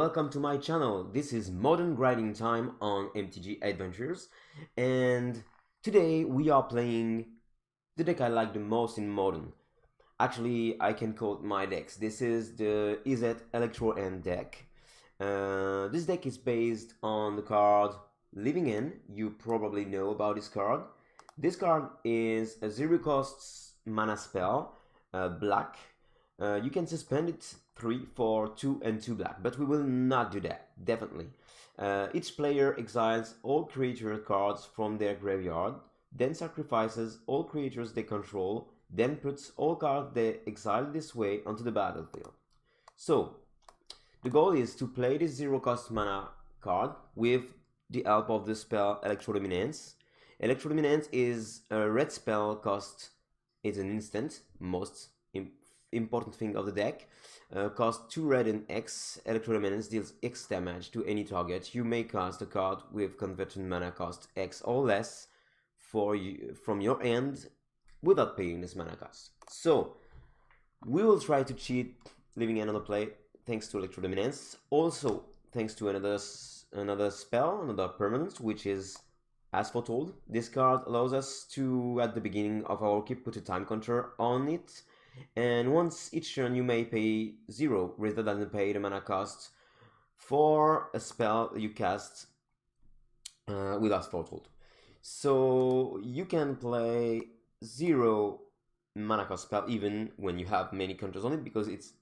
welcome to my channel. This is Modern Grinding Time on MTG ADVENTURES, and today we are playing the deck I like the most in Modern. Actually, I can call it my decks. This is the IZZET ELECTRO-END deck. This deck is based on the card Living End. You probably know about this card. This card is a 0-cost mana spell, black. You can suspend it 3 for 2 and 2 black, but we will not do that, definitely. Each player exiles all creature cards from their graveyard, then sacrifices all creatures they control, then puts all cards they exile this way onto the battlefield. So, the goal is to play this 0-cost mana card with the help of the spell Electrodominance. Electrodominance is a red spell cost, it's an instant, most important thing of the deck. Cost 2 red and X. Electrodominance deals X damage to any target. You may cast a card with converted mana cost X or less from your end without paying this mana cost. So we will try to cheat Living End on the play thanks to Electrodominance. Also thanks to another spell, another permanent, which is As Foretold. This card allows us to, at the beginning of our keep, put a time counter on it. And once each turn you may pay 0 rather than pay the mana cost for a spell you cast with As Foretold. So you can play 0 mana cost spell even when you have many counters on it, because it's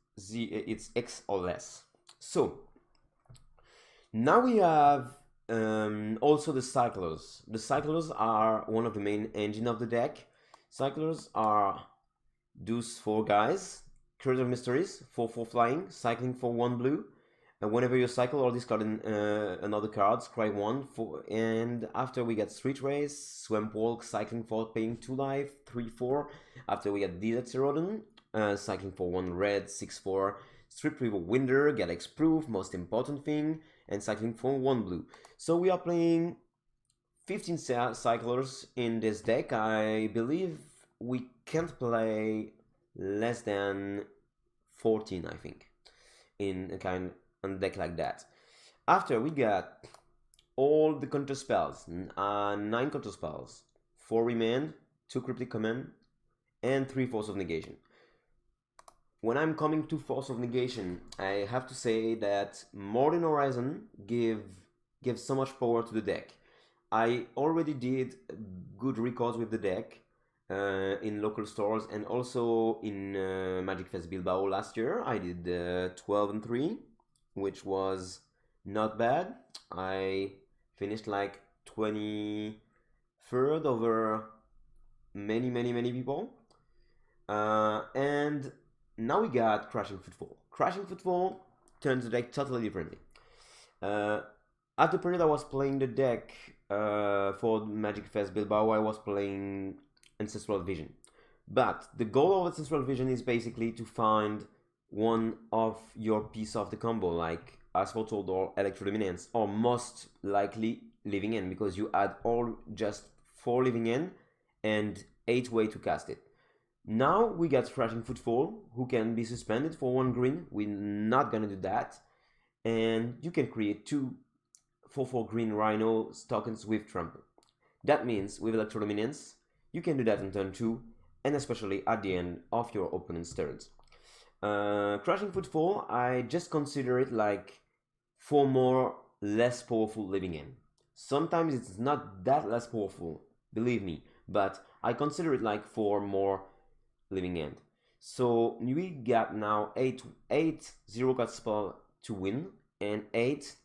X or less. So now we have also the cyclers. The cyclers are one of the main engine of the deck. Cyclers are those 4 guys, Curator of Mysteries, 4/4 flying, cycling for 1 blue. And whenever you cycle or discard another card, scry 1 for, and after we get Street Race, Swamp Walk, cycling for paying 2 life, 3/4. After we get Desert Cerodon, cycling for 1 red, 6/4. Strip Riverwinder, get X proof, most important thing, and cycling for 1 blue. So we are playing 15 cyclers in this deck. I believe we can't play less than 14, I think, in a deck like that. After we got all the counter spells, 9 counter spells, 4 Remand, 2 Cryptic command, and 3 Force of Negation. When I'm coming to Force of Negation, I have to say that Modern Horizon gives so much power to the deck. I already did good records with the deck in local stores and also in MagicFest Bilbao last year. I did 12-3, which was not bad. I finished like 23rd over many people. And now we got Crashing Footfall. Crashing Footfall turns the deck totally differently. At the period I was playing the deck for MagicFest Bilbao, I was playing Ancestral Vision. But the goal of Ancestral Vision is basically to find one of your piece of the combo, like As Foretold or Electrodominance, or most likely Living End, because you add all just 4 Living End and 8 way to cast it. Now we got Crashing Footfall, who can be suspended for 1 green. We're not gonna do that. And you can create 2 4/4 green Rhino tokens with Trample. That means with Electrodominance, you can do that on turn 2, and especially at the end of your opponent's turns. Crashing Footfall, I just consider it like 4 more less powerful Living End. Sometimes it's not that less powerful, believe me, but I consider it like 4 more Living End. So we got now 8 0-cost spells to win, and 8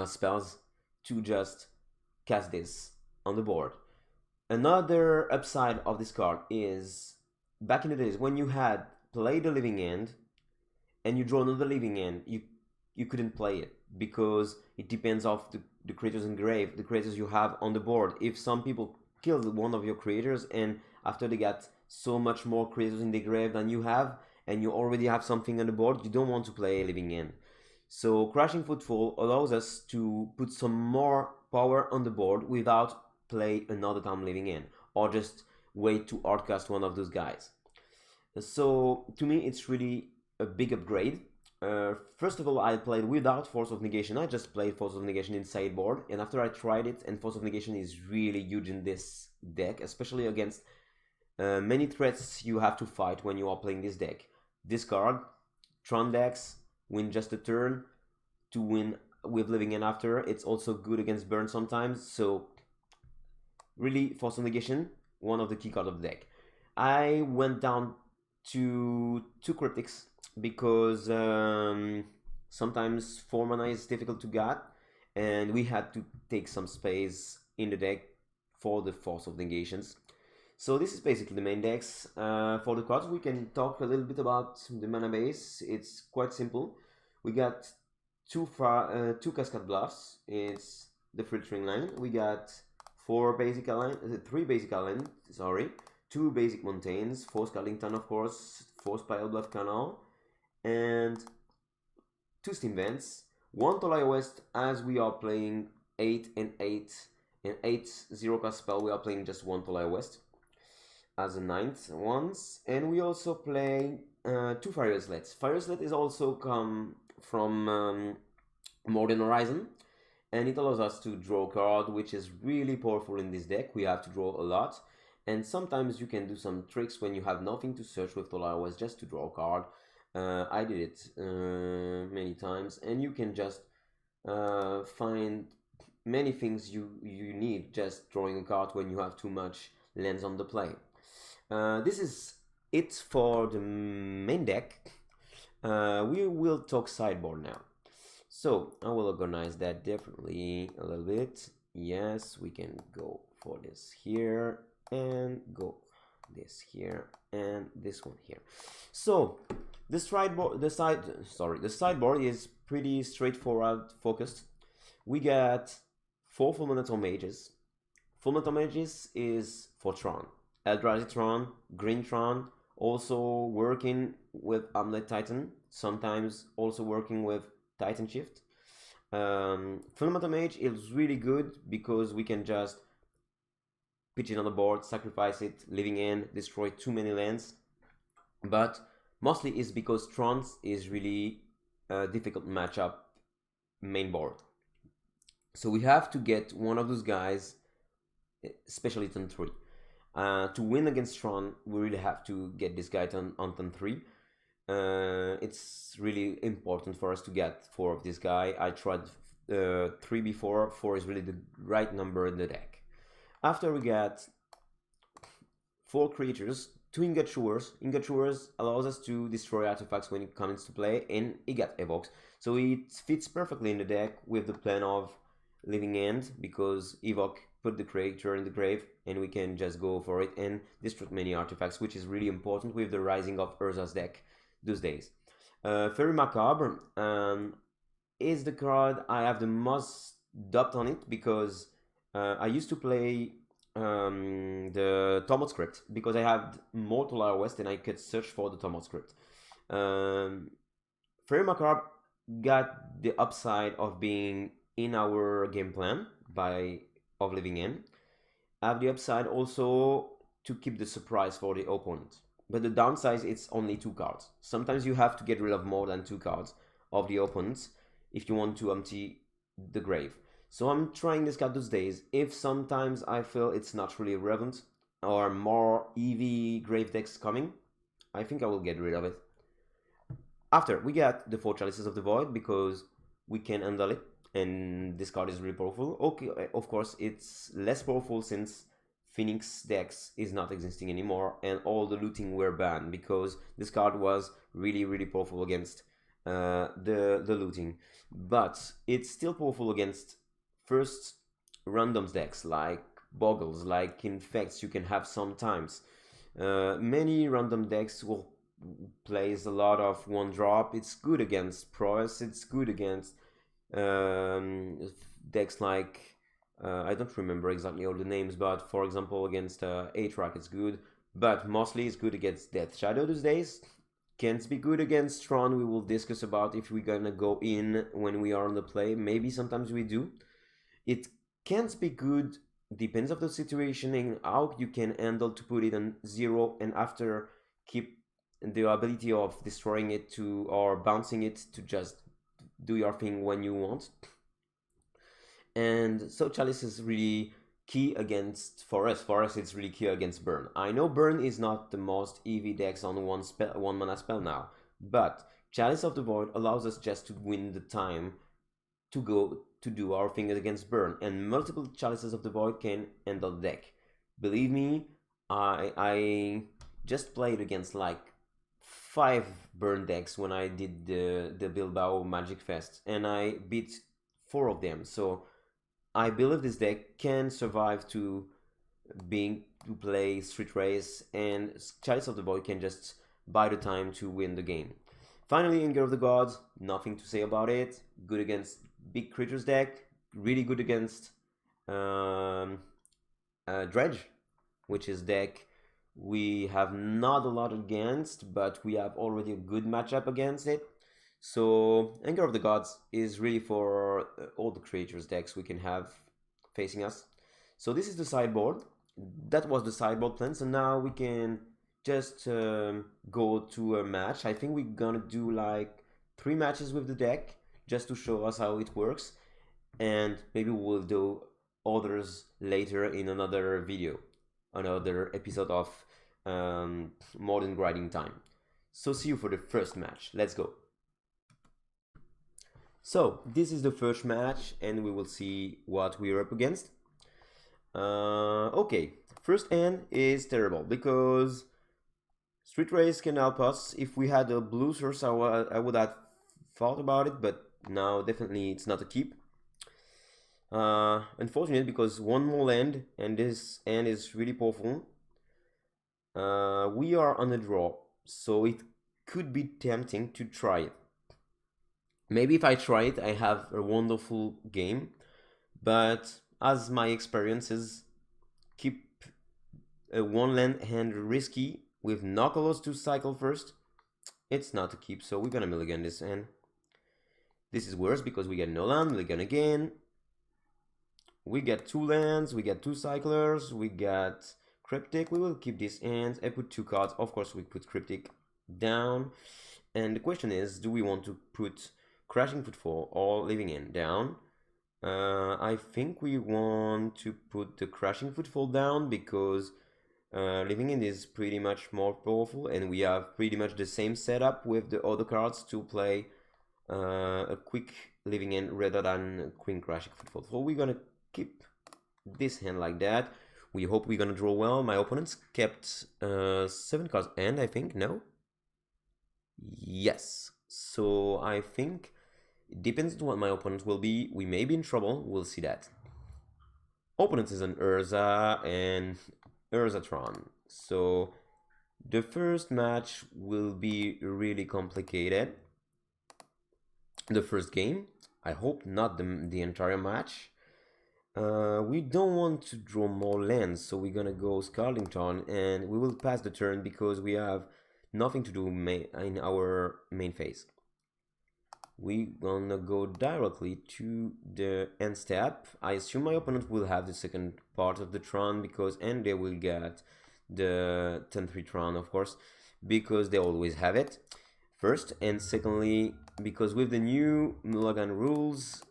spells to just cast this on the board. Another upside of this card is, back in the days when you had played a Living End and you draw another Living End, you couldn't play it because it depends of the creatures in grave, the creatures you have on the board. If some people killed one of your creators and after they got so much more creatures in the grave than you have, and you already have something on the board, you don't want to play a Living End. So Crashing Footfall allows us to put some more power on the board without play another time Living End, or just wait to hardcast one of those guys. So to me it's really a big upgrade. First of all, I played without Force of Negation. I just played Force of Negation in Sideboard, and after I tried it, and Force of Negation is really huge in this deck, especially against many threats you have to fight when you are playing this deck. Discard, Tron decks, win just a turn, to win with Living End after. It's also good against burn sometimes, so really Force of Negation, one of the key cards of the deck. I went down to 2 Cryptics because sometimes 4 mana is difficult to get, and we had to take some space in the deck for the Force of Negations. So this is basically the main decks. For the cards, we can talk a little bit about the mana base. It's quite simple. We got two Cascad Bluffs. It's the filtering line. We got 3 basic islands, sorry, 2 basic mountains, 4 Scalding Tarn, of course, 4 Spirebluff canal, and 2 steam vents, 1 Tolaria West, as we are playing 8 and 8 and 8 0-cast spell. We are playing just 1 Tolaria West as a 9th once, and we also play 2 Faerie Islets. Faerie Islet is also come from Modern Horizon, and it allows us to draw a card, which is really powerful in this deck. We have to draw a lot, and sometimes you can do some tricks when you have nothing to search with Tolaria West just to draw a card. I did it many times, and you can just find many things you need just drawing a card when you have too much lands on the play. This is it for the main deck. We will talk sideboard now. So I will organize that differently a little bit. Yes, we can go for this here and go this here and this one here. So the sideboard is pretty straightforward focused. We got 4 Fulminator mages. Fulminator mages is for Tron, Eldrazi Tron, Green Tron, also working with Amulet Titan, sometimes also working with Titan Shift. Fulminator Mage is really good because we can just pitch it on the board, sacrifice it, Living End, destroy too many lands. But mostly it's because Trons is really a difficult matchup main board. So we have to get one of those guys, especially turn 3. To win against Tron, we really have to get this guy on turn 3. It's really important for us to get 4 of this guy. I tried 3 before. 4 is really the right number in the deck. After we get 4 creatures, 2 Ingot Chewers. Ingot Chewers allows us to destroy artifacts when it comes to play, and Ingot evokes. So it fits perfectly in the deck with the plan of Living End, because evoke, put the creature in the grave, and we can just go for it and destroy many artifacts, which is really important with the Rising of Urza's deck those days. Faerie Macabre is the card I have the most doubt on it, because I used to play the Tormod script, because I had more Tolaria West and I could search for the Tormod script. Faerie Macabre got the upside of being in our game plan of Living End. Have the upside also to keep the surprise for the opponent. But the downside, it's only 2 cards. Sometimes you have to get rid of more than 2 cards of the opponent if you want to empty the grave. So I'm trying this card those days. If sometimes I feel it's not really relevant, or more EV grave decks coming, I think I will get rid of it. After, we got the 4 Chalices of the Void, because we can handle it, and this card is really powerful. Okay, of course, it's less powerful since Phoenix decks is not existing anymore, and all the looting were banned, because this card was really, really powerful against the looting. But it's still powerful against first randoms decks, like Boggles, like Infects you can have sometimes. Many random decks will plays a lot of 1-drop. It's good against Prowess, it's good against decks like I don't remember exactly all the names, but for example against A-Track it's good, but mostly it's good against Death Shadow these days. Can't be good against Tron. We will discuss about if we're gonna go in when we are on the play. Maybe sometimes we do. It can't be good, depends of the situation and how you can handle to put it on 0 and after keep the ability of destroying it to or bouncing it to just do your thing when you want. And so Chalice is really key against for us it's really key against burn. I know burn is not the most EV decks on one mana spell now, but Chalice of the Void allows us just to win the time to go to do our thing against burn, and multiple Chalices of the Void can end the deck. Believe me, I just played against like 5 burn decks when I did the Bilbao MagicFest, and I beat 4 of them. So I believe this deck can survive to play Street Race, and Chalice of the Void can just buy the time to win the game. Finally, Ingot of the Gods, nothing to say about it. Good against big creatures deck, really good against Dredge, which is deck we have not a lot against, but we have already a good matchup against it. So Ingot of the Gods is really for all the creatures decks we can have facing us. So this is the sideboard. That was the sideboard plan. So now we can just go to a match. I think we're gonna do like 3 matches with the deck just to show us how it works, and maybe we'll do others later in another video, another episode of Modern Grinding Time. So see you for the first match. Let's go. So this is the first match, and we will see what we're up against. Okay, first hand is terrible because Street Race can help us. If we had a blue source, I would have thought about it, but now definitely it's not a keep. Unfortunately, because one more land, and this hand is really powerful. We are on a draw, so it could be tempting to try it. Maybe if I try it, I have a wonderful game, but as my experiences, keep a one land hand risky with no colors to cycle first, it's not a keep, so we're gonna mulligan this hand. This is worse because we get no land, mulligan again. We get 2 lands, we get 2 cyclers, we got Cryptic. We will keep these hands. I put 2 cards, of course we put Cryptic down. And the question is, do we want to put Crashing Footfall or Living End down? I think we want to put the Crashing Footfall down because Living End is pretty much more powerful, and we have pretty much the same setup with the other cards to play a quick Living End rather than Queen Crashing Footfall. So we're gonna keep this hand like that. We hope we're gonna draw well. My opponents kept 7 cards and I think, no? Yes. So I think it depends on what my opponent will be. We may be in trouble, we'll see that. Opponent is an Urza and Urzatron. So the first match will be really complicated. The first game, I hope not the entire match. We don't want to draw more lands, so we're gonna go Scalding Tarn, and we will pass the turn because we have nothing to do in our main phase. We're gonna go directly to the end step. I assume my opponent will have the second part of the Tron because, and they will get the 10-3 Tron, of course, because they always have it. First, and secondly, because with the new mulligan rules,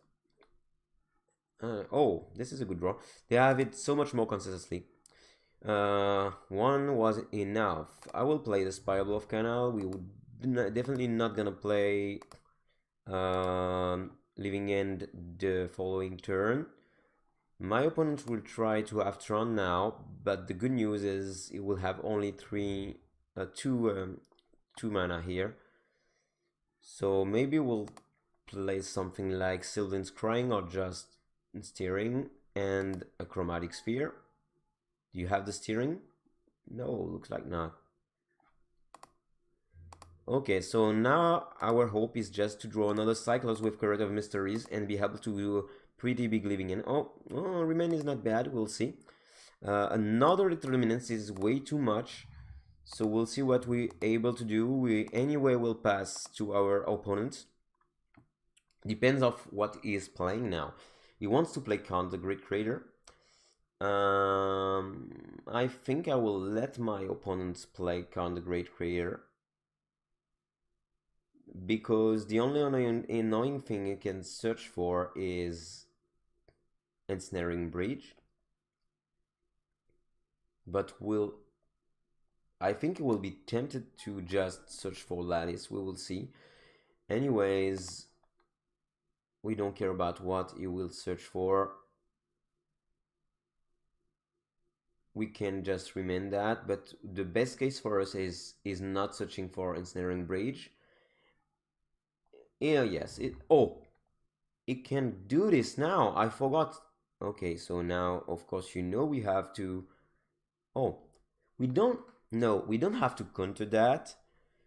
oh, this is a good draw. They have it so much more consistently. 1 was enough. I will play the Spirebluff canal. We would definitely not gonna play Living End the following turn. My opponent will try to have Tron now, but the good news is it will have only 2 mana here. So maybe we'll play something like Sylvan's Crying or just Steering and a Chromatic Sphere. Do you have the Steering? No, looks like not. Okay, so now our hope is just to draw another Cyclops with Curator of Mysteries and be able to do a pretty big Living End. Oh, Remand is not bad, we'll see. Another Electrodominance is way too much, so we'll see what we're able to do. We anyway will pass to our opponent. Depends of what he is playing now. He wants to play Count the Great Creator. I think I will let my opponents play Count the Great Creator. because the only annoying thing you can search for is Ensnaring Bridge. But I think we'll be tempted to just search for Lattice. We will see. Anyways, we don't care about what you will search for. We can just remain that, but the best case for us is not searching for Ensnaring Bridge. Yeah, yes, it can do this now. I forgot. Okay, so now, of course, we have to... Oh, we don't have to counter that.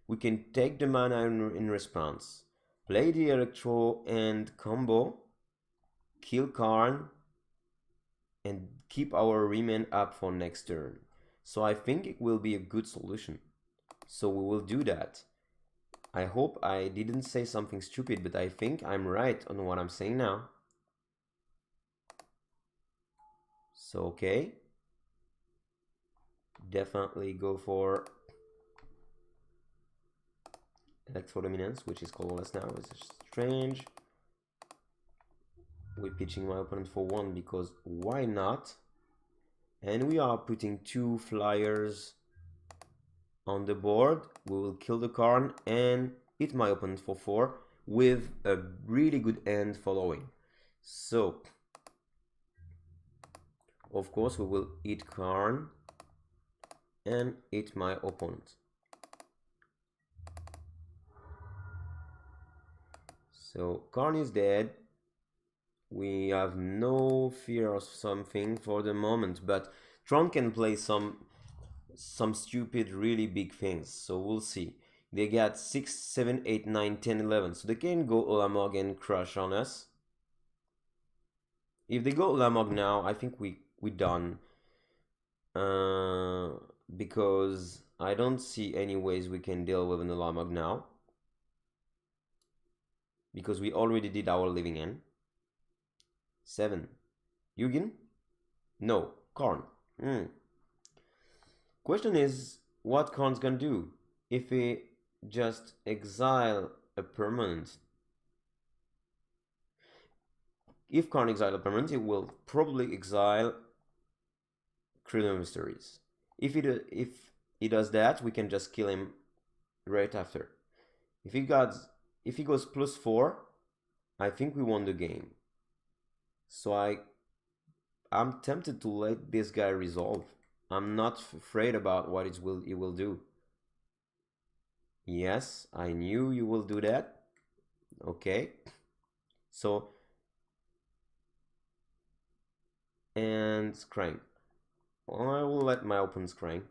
We can take the mana in response, play the Electro-End combo, kill Karn, and keep our Remand up for next turn. So I think it will be a good solution. So we will do that. I hope I didn't say something stupid, but I think I'm right on what I'm saying now. So okay. Definitely go for Electrodominance, which is colorless now. It's strange. We're pitching my opponent for 1 because why not? And we are putting 2 flyers on the board. We will kill the Karn and hit my opponent for 4 with a really good end following. So, of course, we will hit Karn and hit my opponent. So Karn is dead. We have no fear of something for the moment, but Tron can play some stupid, really big things. So we'll see. They got 6, 7, 8, 9, 10, 11. So they can go Olamog and crush on us. If they go Olamog now, I think we're done. Because I don't see any ways we can deal with an Olamog now. Because we already did our living end. 7. Yugen? No. Karn. Question is, what Karn's gonna do? If we just exile a permanent. If Karn exile a permanent, it will probably exile Cryptic Mysteries. If he does that, we can just kill him right after. If he goes +4, I think we won the game. So I'm tempted to let this guy resolve. I'm not afraid about what he will do. Yes, I knew you will do that. Okay. So, and scrying. I will let my opponent scrying.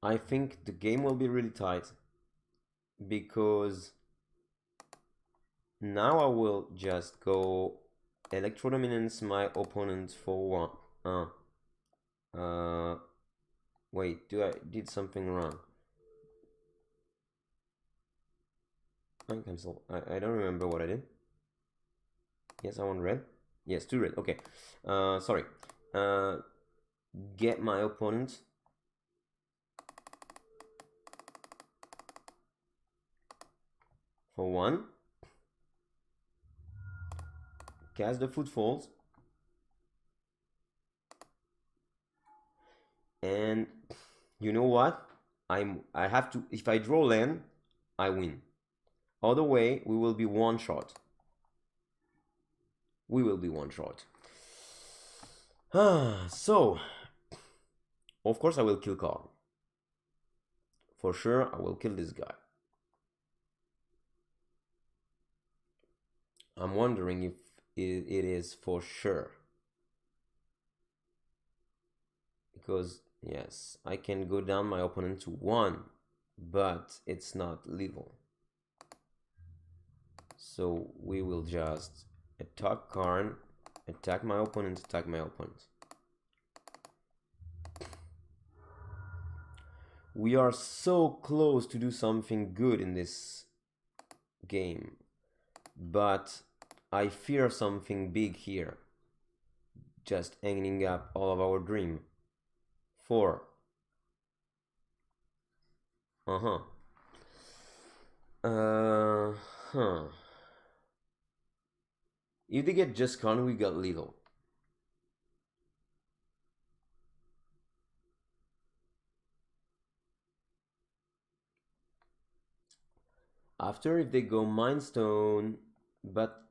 I think the game will be really tight because now I will just go Electrodominance my opponent for 1. Wait, I did something wrong? Cancel. I don't remember what I did. Yes, I want red. Yes, 2 red. Okay. Sorry. Get my opponent. For 1. Cast the Footfalls. And you know what? I have to, if I draw land, I win. Other way, we will be one shot. We will be one shot. So, of course I will kill Karn. For sure, I will kill this guy. I'm wondering if it is for sure. Because, yes, I can go down my opponent to 1, but it's not lethal. So we will just attack Karn, attack my opponent, attack my opponent. We are so close to do something good in this game, but I fear something big here. just hanging up all of our dream. 4. Uh-huh. Huh. If they get just con, we got lethal. After, if they go Mind Stone, but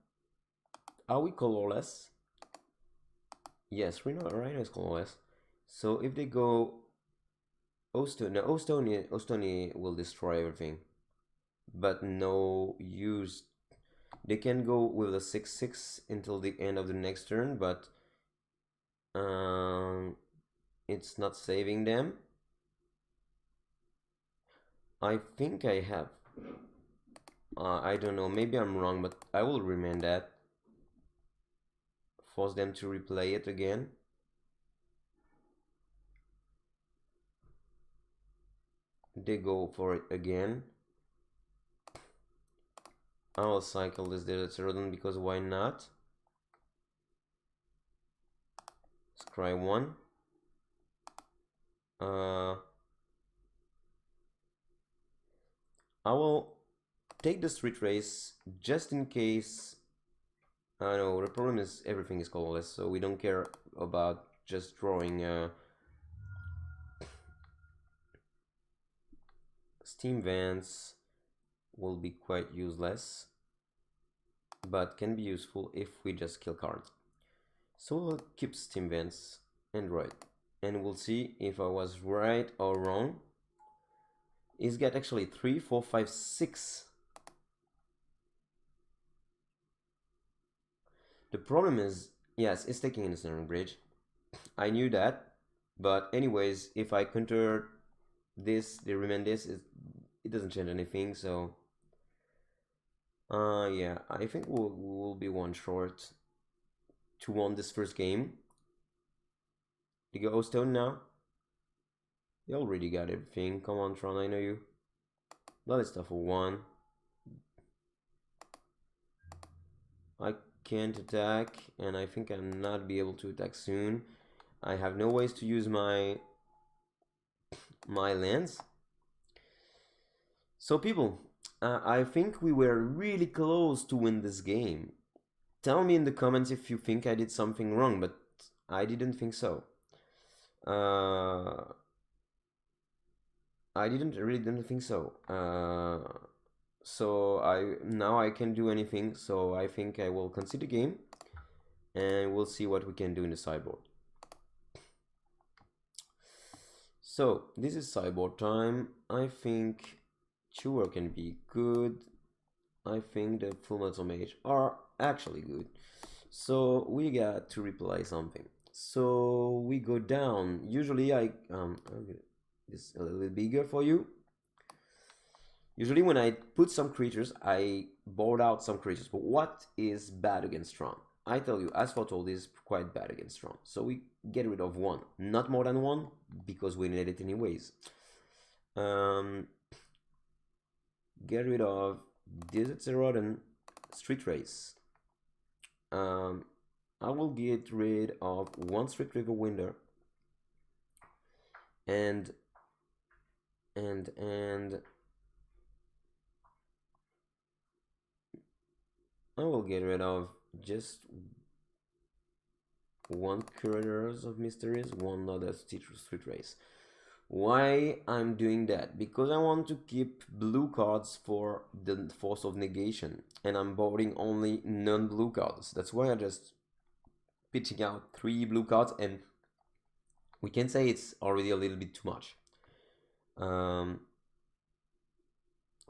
are we colorless? Yes, Rhino is colorless. So if they go O-Stone, no, O-Stone will destroy everything. But no use. They can go with a 6/6 until the end of the next turn, but it's not saving them. I think I have. I don't know, maybe I'm wrong, but I will remand that. Force them to replay it again. They go for it again. I will cycle this Desert Cerodon because why not? Scry 1. I will take the street race just in case. I know the problem is everything is colorless, so we don't care about just drawing Steam Vents will be quite useless, but can be useful if we just kill cards. So we'll keep Steam Vents and draw it, and we'll see if I was right or wrong. He's got actually 3, 4, 5, 6. The problem is, yes, it's taking an Ensnaring Bridge. I knew that, but anyways, if I counter this, the Remand this, it doesn't change anything, so yeah, I think we'll be one short to win this first game. They go O-Stone now. They already got everything. Come on, Tron, I know you. Bloody stuff for 1. I can't attack, and I think I'll not be able to attack soon. I have no ways to use my lands. So people, I think we were really close to win this game. Tell me in the comments if you think I did something wrong, but I didn't think so. I really didn't think so. So now I can do anything. So I think I will concede the game, and we'll see what we can do in the sideboard. So this is sideboard time. I think Chewer can be good. I think the Fulminator mage are actually good. So we got to replay something. So we go down. Usually I'll get this a little bit bigger for you. Usually when I put some creatures, I board out some creatures. But what is bad against Tron? I tell you, As Foretold is quite bad against Tron. So we get rid of 1. Not more than 1, because we need it anyways. Get rid of Desert Cerodon, Street Race. I will get rid of 1 Street Riverwinder. And I will get rid of just 1 Curators of Mysteries, 1 other Street Race. Why I'm doing that? Because I want to keep blue cards for the force of negation, and I'm boarding only non-blue cards. That's why I just pitching out 3 blue cards, and we can say it's already a little bit too much.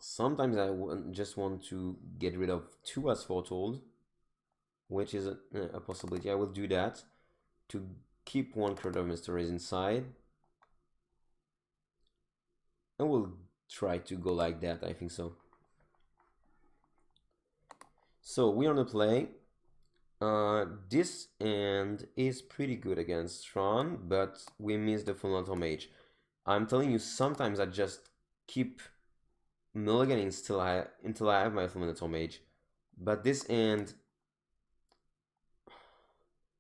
Sometimes I just want to get rid of 2 As Foretold, which is a possibility. I will do that to keep 1 Curator of Mysteries inside. I will try to go like that, I think so. So we're on the play. This end is pretty good against Tron, but we miss the Fulminator mage. I'm telling you, sometimes I just keep mulliganing until I have my Fulminator mage. But this end,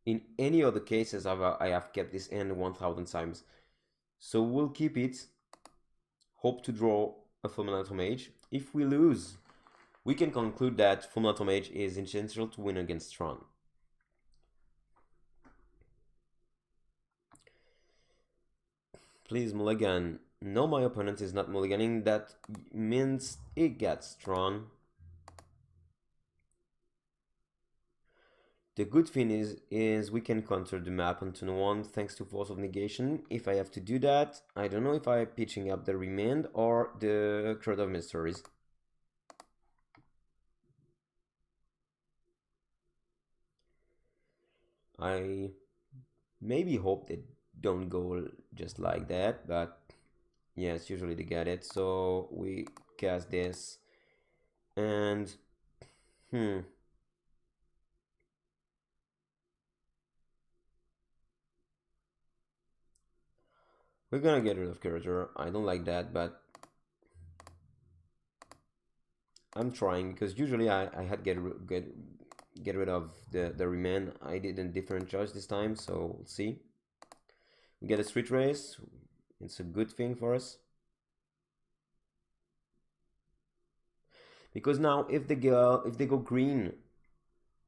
In any other cases, I have kept this end 1000 times. So we'll keep it. Hope to draw a Fulminator Mage. If we lose, we can conclude that Fulminator Mage is essential to win against Tron. Please mulligan. No, my opponent is not mulliganing. That means it gets Tron. The good thing is we can counter the map on turn 1 thanks to Force of Negation. If I have to do that, I don't know if I'm pitching up the Remand or the Curator of Mysteries. I maybe hope they don't go just like that, but yes, usually they get it. So we cast this and we're gonna get rid of Curator. I don't like that, but I'm trying because usually I had get rid of the Remand. I did a different choice this time, so we'll see. We get a street race. It's a good thing for us. Because now if they go green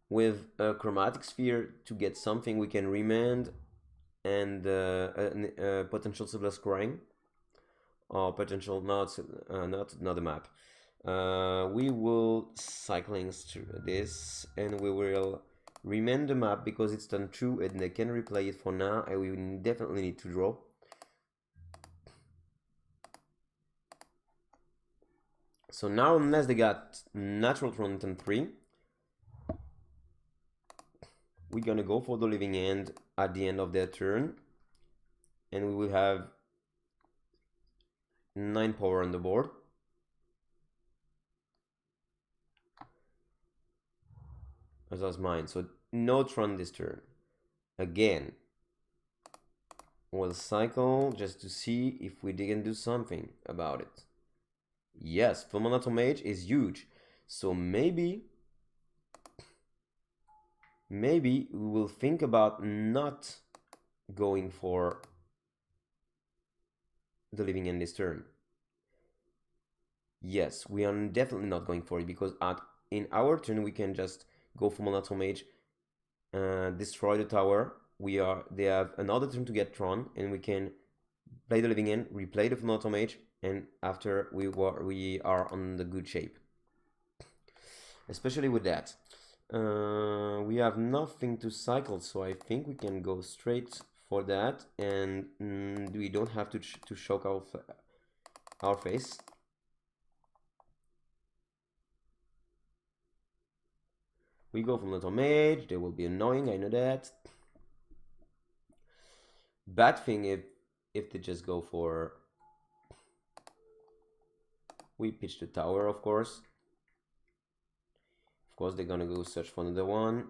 with a chromatic sphere to get something, we can Remand and potential Sibla scrying or potential not the map. We will cycling through this and we will Remand the map because it's done true and they can replay it for now and we definitely need to draw. So now unless they got natural Tron turn 3, we're gonna go for the living end at the end of their turn and we will have 9 power on the board. As was mine. So no Tron this turn. Again, we'll cycle just to see if we can do something about it. Yes, Fulminator Mage is huge. So maybe we will think about not going for the living end this turn. Yes, we are definitely not going for it because in our turn we can just go for Fulminator Mage, destroy the tower. They have another turn to get Tron, and we can play the living end, replay the Fulminator Mage, and after we are on the good shape. Especially with that. We have nothing to cycle, so I think we can go straight for that, and we don't have to shock our face. We go from Little Mage, they will be annoying, I know that. Bad thing if they just go for... We pitch the tower, of course. Of course, they're gonna go search for another one.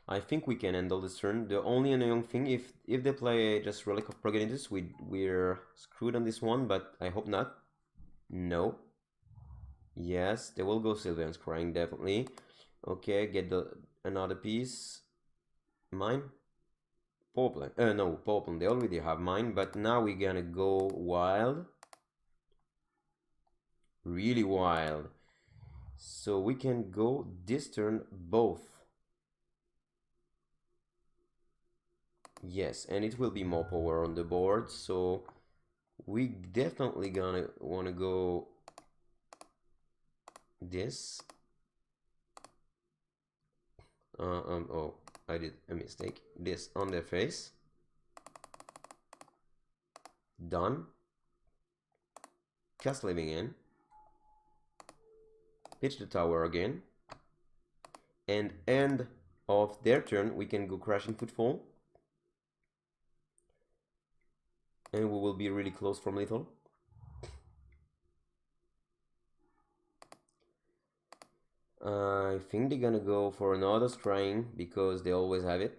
I think we can handle this turn. The only annoying thing, if they play just Relic of Progenitus, we're screwed on this one, but I hope not. No. Yes, they will go Sylvan's Crying, definitely. Okay, get another piece. Mine? Purple. No, Purple. They already have mine, but now we're gonna go wild. Really wild. So we can go this turn both. Yes, and it will be more power on the board, so we definitely gonna wanna go this. Oh, I did a mistake. This on their face. Done. Cast living in. Pitch the tower again. And end of their turn, we can go Crashing Footfall. And we will be really close from lethal. I think they're gonna go for another scrying because they always have it.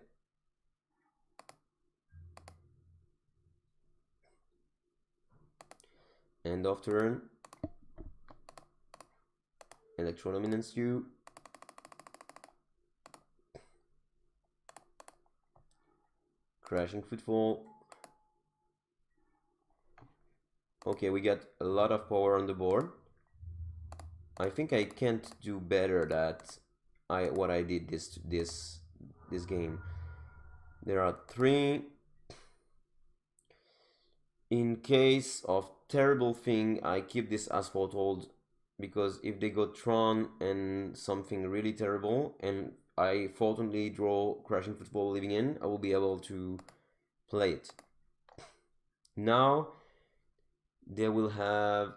End of turn. Electrodominance you. Crashing Footfall. Okay, we got a lot of power on the board. I think I can't do better that what I did this game. There are 3. In case of terrible thing, I keep this As Foretold, because if they go Tron and something really terrible, and I fortunately draw Crashing Footfall living in, I will be able to play it. Now they will have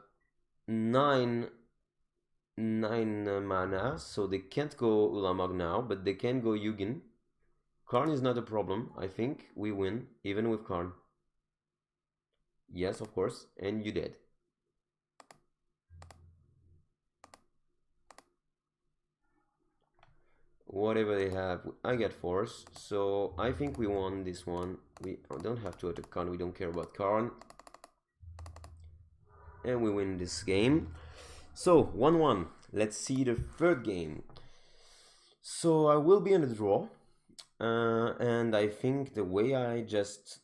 9 mana, so they can't go Ulamog now, but they can go Yugen. Karn is not a problem. I think we win even with Karn. Yes, of course, and you did. Whatever they have, I get force, so I think we won this one. We don't have to attack Karn, we don't care about Karn. And we win this game. So, 1-1. Let's see the third game. So, I will be in the draw. And I think the way I just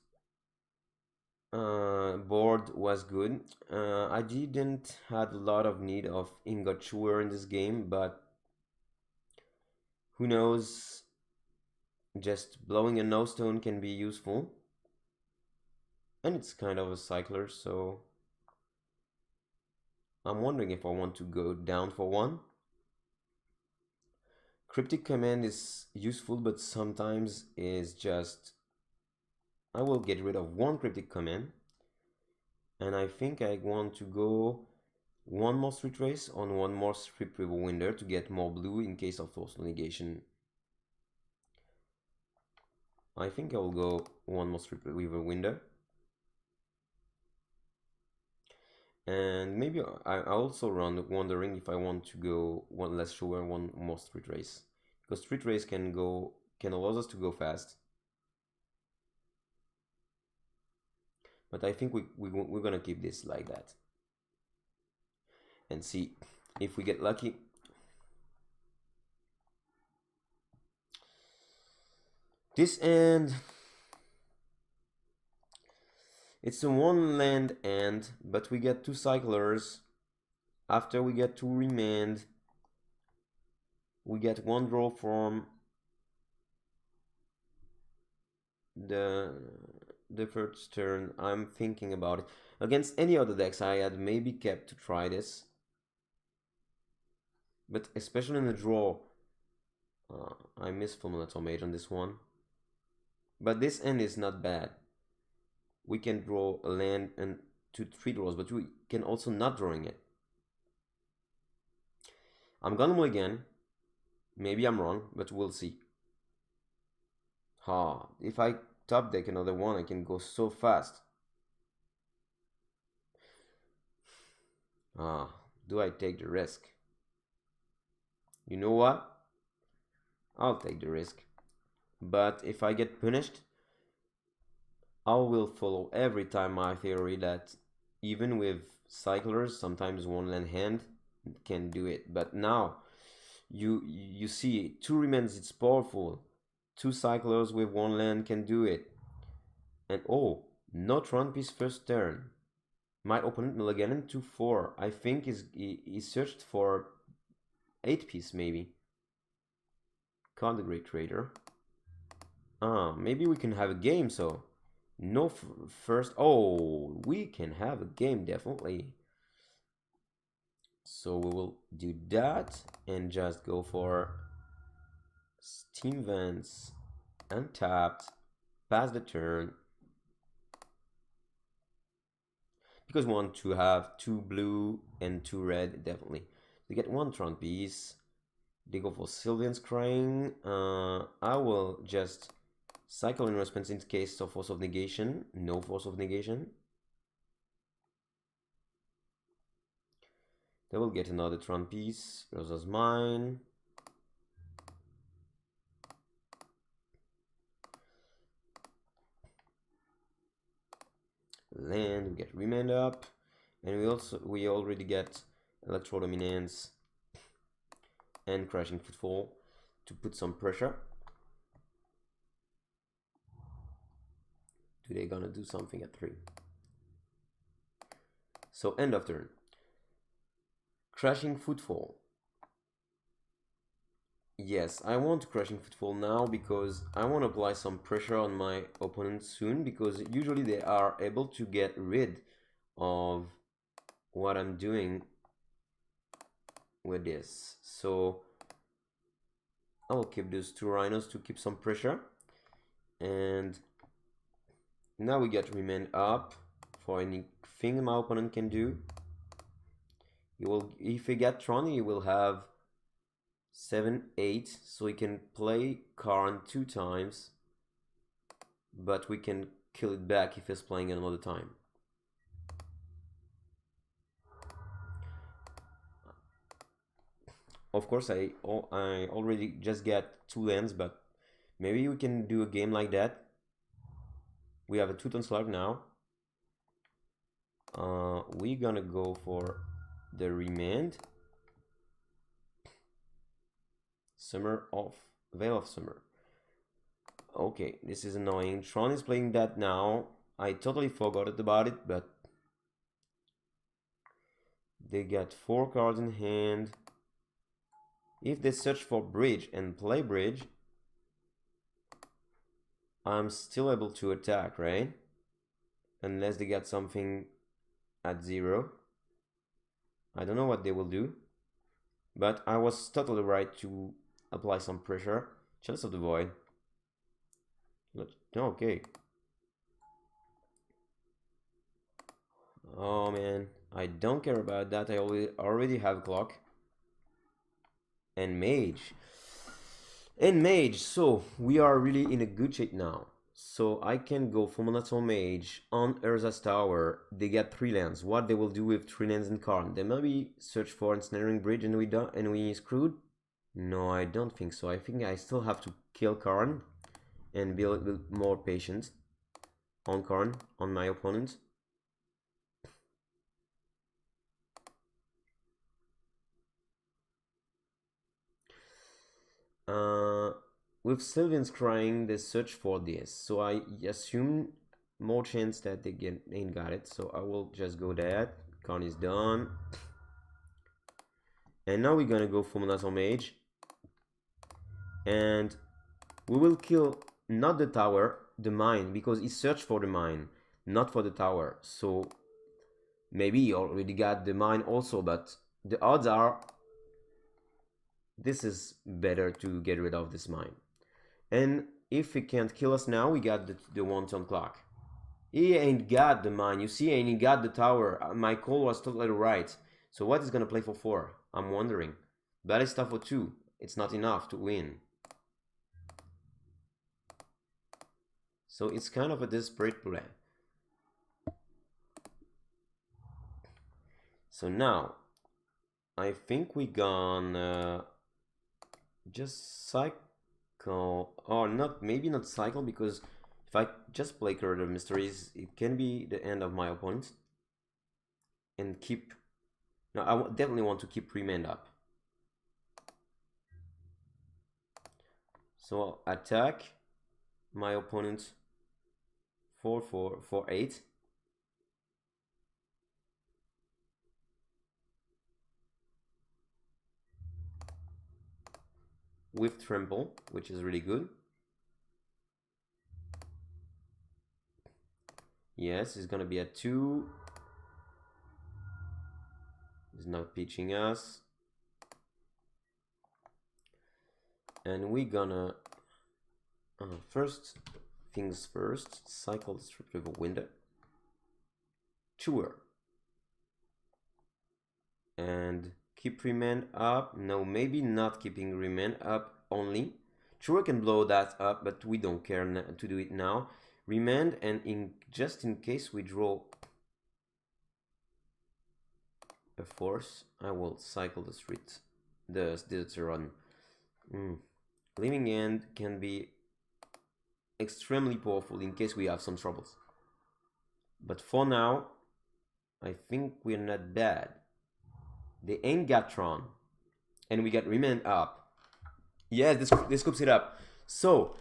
board was good. I didn't have a lot of need of Ingot Chewer in this game, but who knows, just blowing a no stone can be useful. And it's kind of a cycler, so I'm wondering if I want to go down for 1. Cryptic command is useful, but sometimes is just... I will get rid of 1 cryptic command. And I think I want to go 1 more street race on 1 more strip riverwinder to get more blue in case of force negation. I think I will go 1 more strip riverwinder. And maybe I also wondering if I want to go 1 less shower, 1 more street race, because street race can allow us to go fast. But I think we're gonna keep this like that and see if we get lucky. This end, it's a 1 land end, but we get 2 cyclers. After we get 2 remand, we get 1 draw from the first turn. I'm thinking about it. Against any other decks I had maybe kept to try this, but especially in the draw, I miss Fulminator Mage on this one. But this end is not bad. We can draw a land and 2-3 draws, but we can also not drawing it. I'm gonna mulligan. Maybe I'm wrong, but we'll see. If I top deck another one, I can go so fast. Do I take the risk? You know what? I'll take the risk. But if I get punished, I will follow every time my theory that even with cyclers, sometimes 1 land hand can do it. But now, you see, 2 remains, it's powerful. 2 cyclers with 1 land can do it. And oh, no Tron piece first turn. My opponent mulligan 2-4. I think he searched for 8 piece maybe. Called the Great Trader. Maybe we can have a game, so no first. Oh, we can have a game, definitely. So we will do that and just go for Steam Vents, untapped, pass the turn. Because we want to have 2 blue and 2 red, definitely. They get 1 Tron piece. They go for Sylvian's Crying. I will just cycle in response in case of force of negation. No force of negation. They will get another Tron piece. Rosa's Mine. Land, we get Remand up. And we already get Electrodominance and Crashing Footfall to put some pressure. Today gonna do something at 3. So end of turn. Crashing Footfall. Yes, I want Crashing Footfall now because I want to apply some pressure on my opponent soon, because usually they are able to get rid of what I'm doing with this. So I'll keep those 2 rhinos to keep some pressure. And now we get Remand up for anything my opponent can do. He will, if he get Tron, he will have 7, 8, so he can play Karn 2 times, but we can kill it back if he's playing another time. Of course, I already just get 2 lands, but maybe we can do a game like that. We have a 2-turn slug now. We're gonna go for the Remand. Veil of Summer. Okay, this is annoying. Tron is playing that now. I totally forgot about it, but they get 4 cards in hand. If they search for bridge and play bridge, I'm still able to attack, right? Unless they get something at 0. I don't know what they will do, but I was totally right to apply some pressure. Chalice of the Void. Okay. Oh man, I don't care about that. I already have clock. And mage. So we are really in a good shape now. So I can go Fulminator Mage on Urza's Tower. They get 3 lands. What they will do with 3 lands in Karn? They maybe search for Ensnaring Bridge and we screwed? No, I don't think so. I think I still have to kill Karn and be a little bit more patient on Karn, on my opponent. With Sylvian's Crying, they search for this, so I assume more chance that they ain't got it, so I will just go that. Karn is done. And now we're gonna go Fulminator Mage. And we will kill not the tower, the mine, because he searched for the mine, not for the tower. So maybe he already got the mine also, but the odds are this is better to get rid of this mine. And if he can't kill us now, we got the 1-turn clock. He ain't got the mine, you see, and he got the tower. My call was totally right. So what is gonna play for 4? I'm wondering. Ballista for 2. It's not enough to win. So it's kind of a desperate play. So now, I think we gonna just cycle, or not, maybe not cycle, because if I just play Curator Mysteries, it can be the end of my opponent. And keep, no, I definitely want to keep Remand up. So attack my opponent 4-4-4-8. With Trample, which is really good. Yes, it's gonna be a 2. He's not pitching us. And we're gonna first things first, cycle the window. Chewer. And keep Remand up. No, maybe not keeping Remand up only. Chewer can blow that up, but we don't care to do it now. Remand, and just in case we draw a force, I will cycle the street, the Desert Cerodon. Living End can be extremely powerful in case we have some troubles. But for now, I think we're not bad. They ain't got Tron. And we got Remand up. Yes, this scoops it up. So,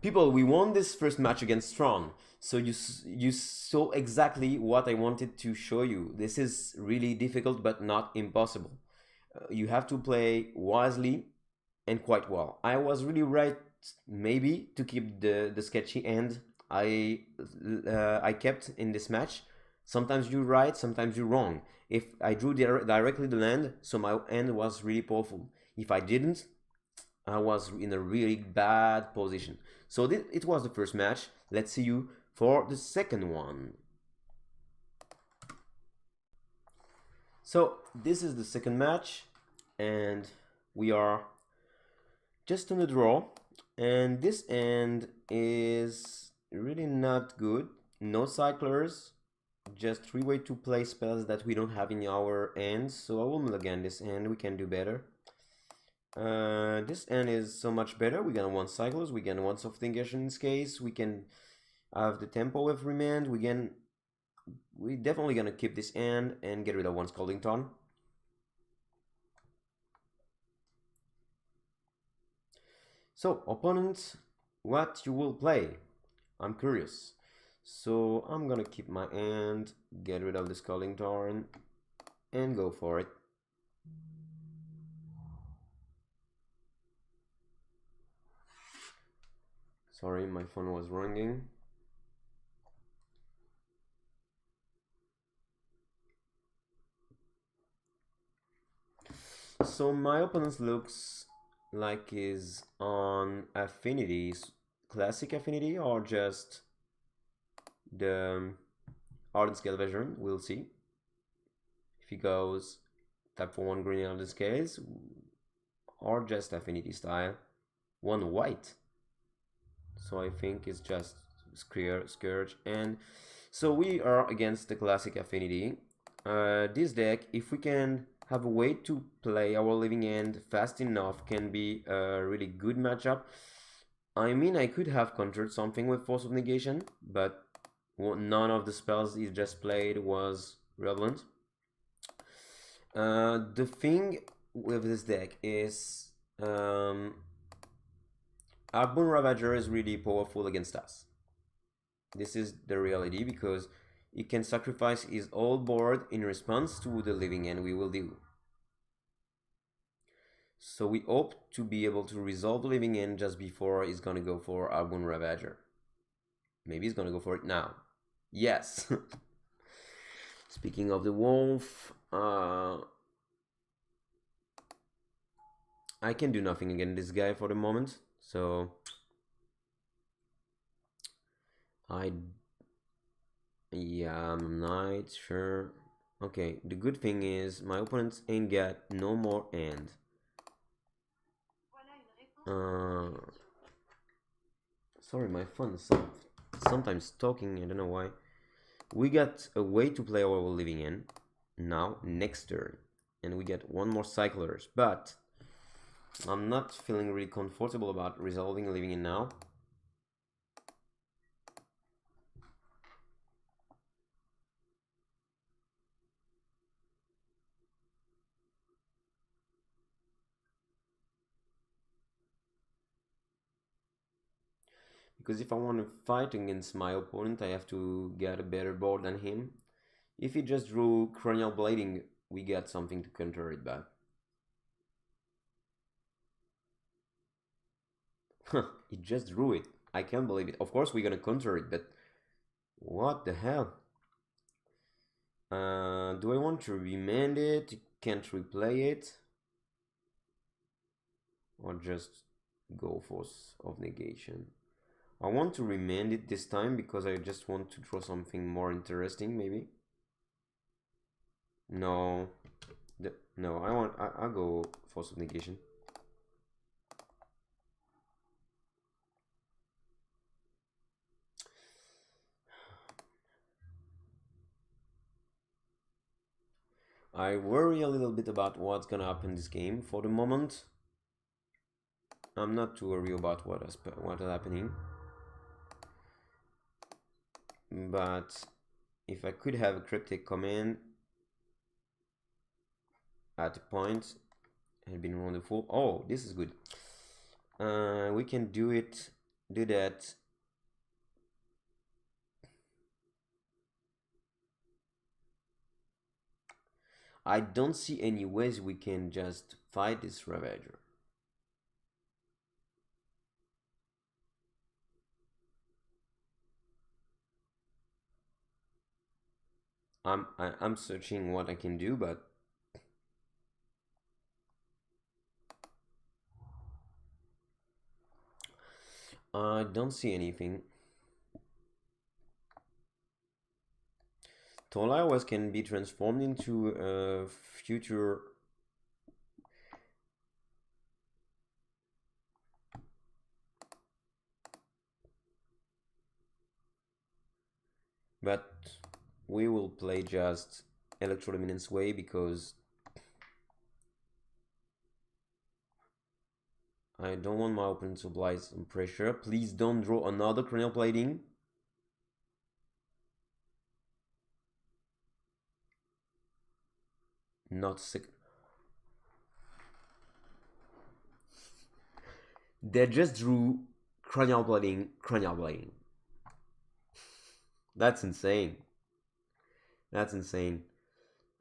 people, we won this first match against Tron. So you saw exactly what I wanted to show you. This is really difficult, but not impossible. You have to play wisely and quite well. I was really right, maybe, to keep the sketchy end I kept in this match. Sometimes you're right, sometimes you're wrong. If I drew directly the land, so my end was really powerful. If I didn't, I was in a really bad position. So it was the first match. Let's see you for the second one. So this is the second match, and we are just on a draw. And this end is really not good. No cyclers, just 3 way to play spells that we don't have in our ends. So I will mulligan this end, we can do better. This end is so much better. We're gonna want cyclers, we can want soft negation in this case, we can have the tempo of Remand, we definitely gonna keep this end and get rid of one Scalding Tarn. So, opponent, what you will play? I'm curious. So, I'm gonna keep my hand, get rid of the Scalding Tarn, and go for it. Sorry, my phone was ringing. So my opponent looks like he's on affinities, classic affinity, or just the ardent scale version. We'll see. If he goes tap for 1 green in this case, or just affinity style, 1 white. So I think it's just Scourge, and so we are against the classic affinity. This deck, if we can have a way to play our living end fast enough, can be a really good matchup. I mean, I could have countered something with Force of Negation, but none of the spells he just played was relevant. The thing with this deck is Arbon Ravager is really powerful against us. This is the reality, because he can sacrifice his whole board in response to the living end we will do. So we hope to be able to resolve the living end just before he's gonna go for Arbon Ravager. Maybe he's gonna go for it now. Yes! Speaking of the wolf, I can do nothing against this guy for the moment, so yeah, I'm not sure. Okay, the good thing is my opponents ain't got no more end. Sorry, my phone is sometimes talking, I don't know why. We got a way to play our living end now, next turn, and we get 1 more cyclers, but I'm not feeling really comfortable about resolving living end now. Because if I want to fight against my opponent, I have to get a better board than him. If he just drew Cranial Blading, we get something to counter it back. He just drew it. I can't believe it. Of course we're gonna counter it, but what the hell? Do I want to remand it? Can't replay it? Or just go Force of Negation? I want to remand it this time because I just want to draw something more interesting, maybe. No, no, I'll go Force of Negation. I worry a little bit about what's gonna happen in this game. For the moment, I'm not too worried about what is happening. But if I could have a Cryptic come in, at a point. Had been wonderful. Oh, this is good. We can do that. I don't see any ways we can just fight this Ravager. I'm searching what I can do, but I don't see anything. Tolaria can be transformed into a future. But we will play just Electrodominance way because I don't want my opponent to apply some pressure. Please don't draw another cranial plating. Not sick. They just drew cranial plating, cranial plating. That's insane. That's insane.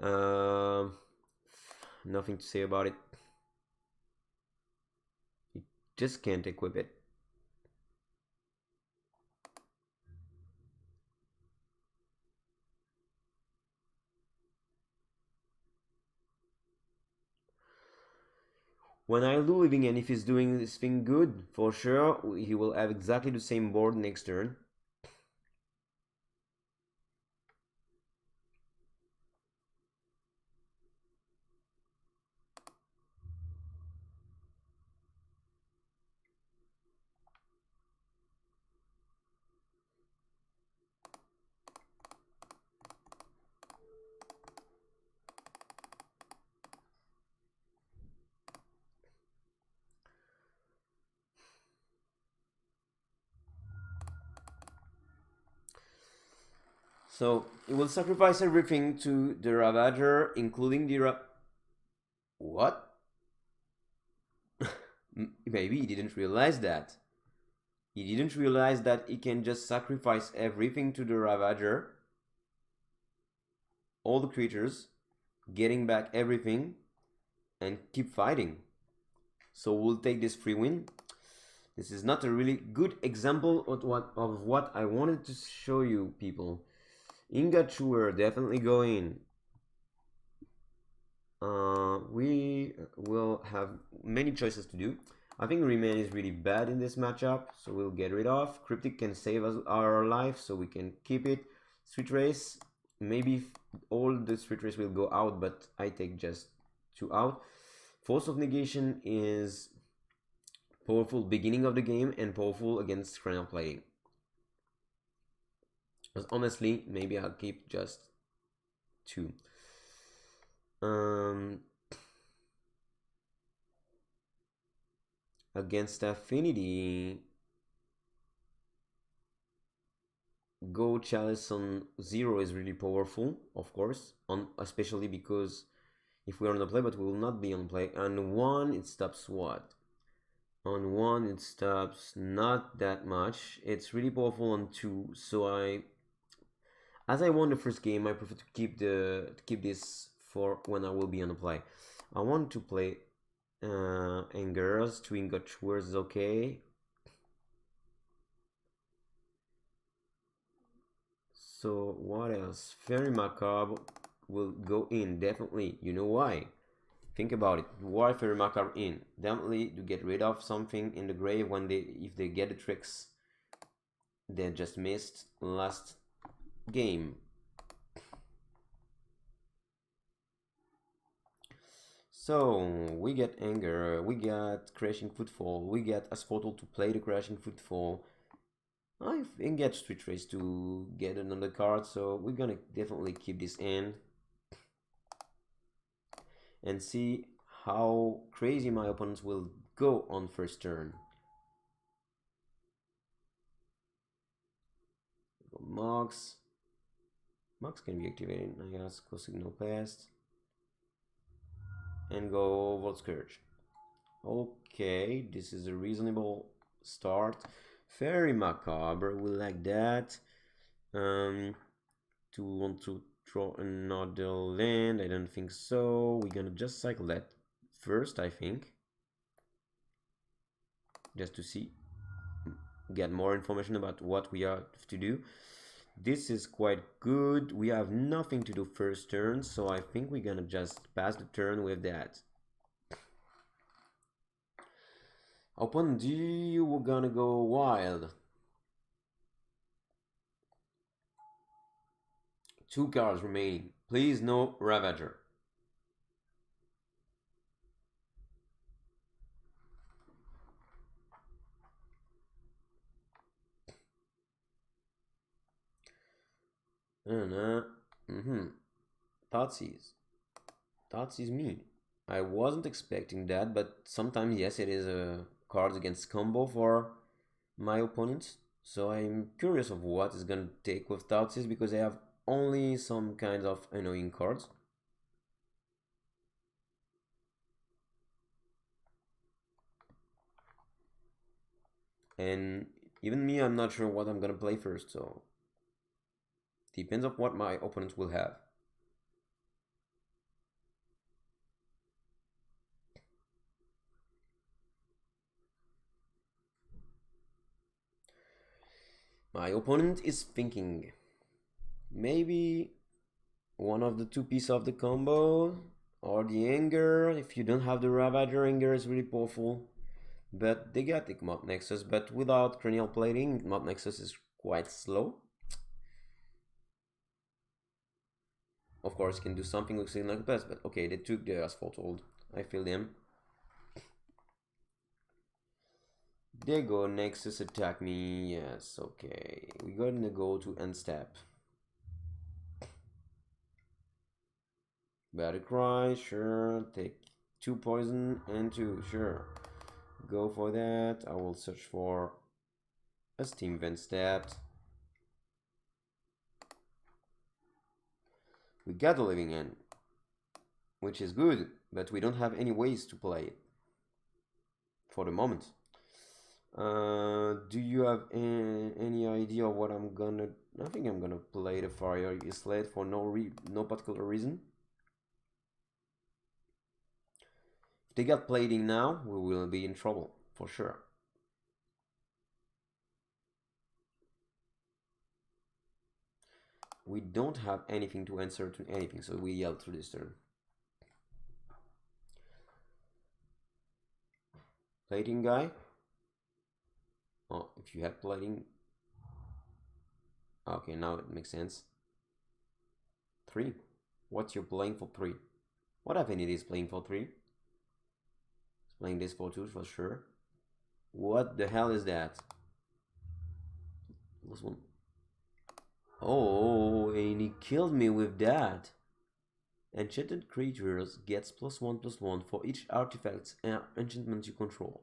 Nothing to say about it. You just can't equip it. When I do living, and if he's doing this thing good, for sure, he will have exactly the same board next turn. So he will sacrifice everything to the Ravager, including the What? Maybe he didn't realize that. He didn't realize that he can just sacrifice everything to the Ravager. All the creatures, getting back everything, and keep fighting. So we'll take this free win. This is not a really good example of what I wanted to show you, people. Ingot definitely go in. We will have many choices to do. I think Remand is really bad in this matchup, so we'll get rid of. Cryptic can save us our life, so we can keep it. Street Race, maybe all the Street Race will go out, but I take just 2 out. Force of Negation is powerful beginning of the game and powerful against cranial plating. But honestly, maybe I'll keep just 2. Against Affinity, go Chalice on 0 is really powerful, of course, especially because if we're on the play, but we will not be on play. On 1, it stops what? On 1, it stops not that much. It's really powerful on 2, so as I won the first game, I prefer to keep this for when I will be on the play. I want to play Angers. 2 Ingot Chewers is okay. So what else? Faerie macabre will go in, definitely. You know why? Think about it. Why Faerie macabre in? Definitely to get rid of something in the grave when if they get the tricks they just missed last game. So we get Anger, we got Crashing Footfall, we get As Foretold to play the Crashing Footfall. I think get Street Race to get another card, so we're gonna definitely keep this in and see how crazy my opponents will go on first turn. Mox can be activated, I guess, go Signal Past. and go Volt Scourge. Okay, this is a reasonable start. Very macabre, we like that. Do we want to draw another land? I don't think so. We're gonna just cycle that first, I think. Just to see, get more information about what we have to do. This is quite good. We have nothing to do first turn, so I think we're gonna just pass the turn with that. Opponent, you gonna go wild. 2 cards remaining. Please no Ravager. Thoughtseize me. I wasn't expecting that, but sometimes yes, it is a cards against combo for my opponents. So I'm curious of what is gonna take with Thoughtseize because I have only some kinds of annoying cards. And even me, I'm not sure what I'm gonna play first, so depends on what my opponents will have. My opponent is thinking maybe one of the 2 pieces of the combo or the anger. If you don't have the Ravager, anger is really powerful. But they got Igmop Nexus, but without cranial plating, Igmop Nexus is quite slow. Of course, you can do something with Signal like best, but okay, they took the As Foretold. I feel them. They go Nexus attack me. Yes, okay. We're gonna go to end step. Battle Cry, sure. Take 2 poison and 2, sure. Go for that. I will search for a Steam Vent Stepped. We got the Living End, which is good, but we don't have any ways to play it for the moment. Do you have any idea of what I'm gonna... I think I'm gonna play the Faerie islet for no particular reason. If they got plating now, we will be in trouble, for sure. We don't have anything to answer to anything, so we yell through this turn. Plating guy? Oh, if you had plating... Okay, now it makes sense. 3. What's your playing for 3? What Affinity is playing for 3? It's playing this for 2 for sure. What the hell is that? This one. Oh, and he killed me with that. Enchanted creatures gets +1/+1 for each artifact and enchantment you control.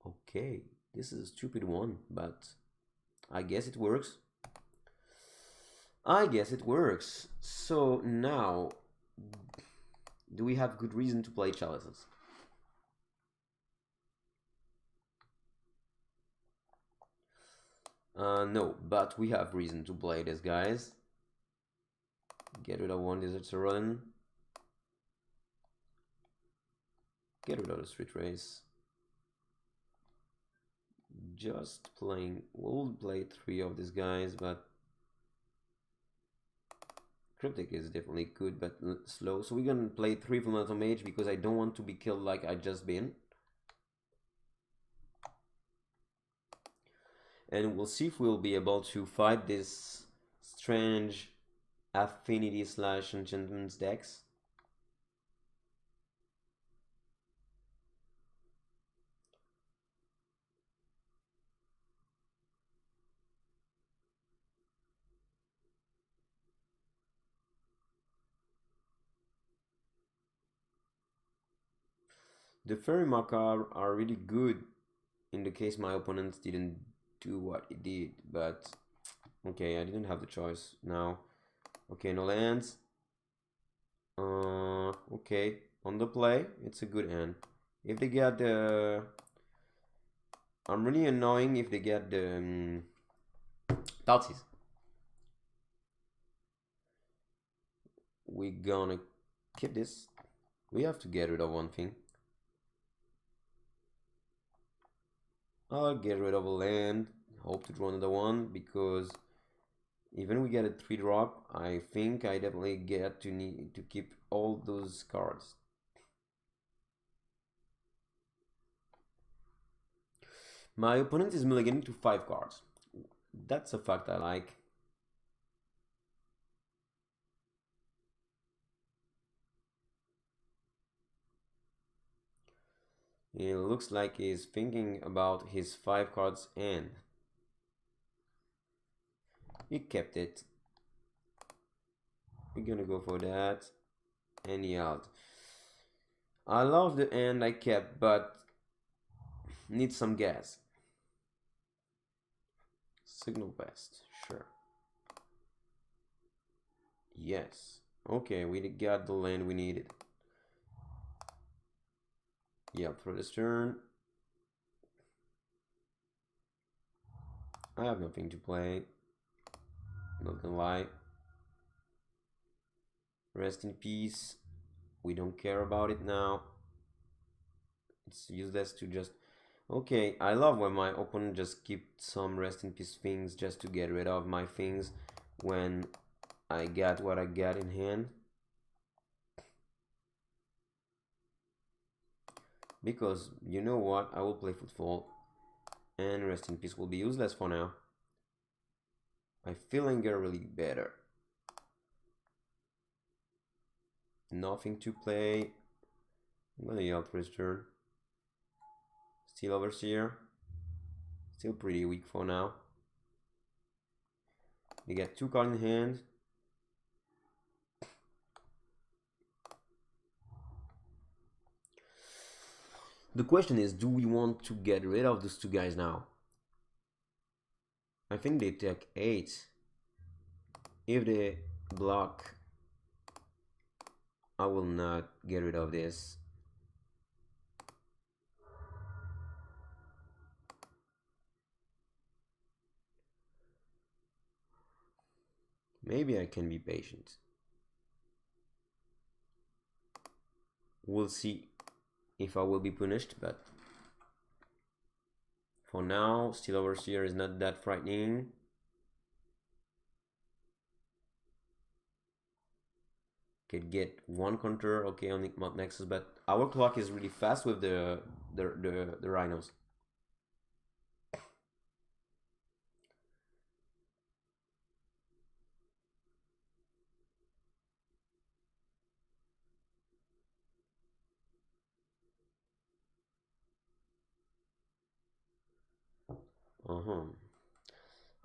Okay, this is a stupid one, but I guess it works. I guess it works. So now, do we have good reason to play Chalices? No, but we have reason to play this, guys. Get rid of 1 Desert Cerodon. Get rid of the Street Race. Just playing... We'll play 3 of these guys, but... Cryptic is definitely good, but slow. So we're gonna play 3 Fulminator Mage because I don't want to be killed like I just been. And we'll see if we'll be able to fight this strange affinity / enchantments decks. The Faerie macabre are really good in the case my opponent didn't do what he did, but okay, I didn't have the choice now. Okay, no lands. Okay, on the play, it's a good hand. If they get the... I'm really annoying if they get the Thoughtseize. We're gonna keep this. We have to get rid of one thing. I'll get rid of a land. Hope to draw another one, because even we get a 3-drop, I think I definitely get to need to keep all those cards. My opponent is mulliganing to 5 cards. That's a fact I like. It looks like he's thinking about his 5 cards end. He kept it. We're gonna go for that. And he out. I love the end I kept, but need some gas. Signal best, sure. Yes. Okay, we got the land we needed. Yeah, for this turn. I have nothing to play. Not gonna lie. Rest in peace. We don't care about it now. It's useless to just... Okay, I love when my opponent just keeps some rest in peace things just to get rid of my things when I got what I got in hand. Because, you know what, I will play Footfall and rest in peace will be useless for now. I feel Anger really better. Nothing to play. I'm gonna yell for his turn. Still Overseer. Still pretty weak for now. They get 2 cards in hand. The question is, do we want to get rid of those 2 guys now? I think they take 8. If they block, I will not get rid of this. Maybe I can be patient. We'll see if I will be punished, but for now, Steel Overseer is not that frightening. Could get 1 counter, okay, on Igmont Nexus, but our clock is really fast with the rhinos.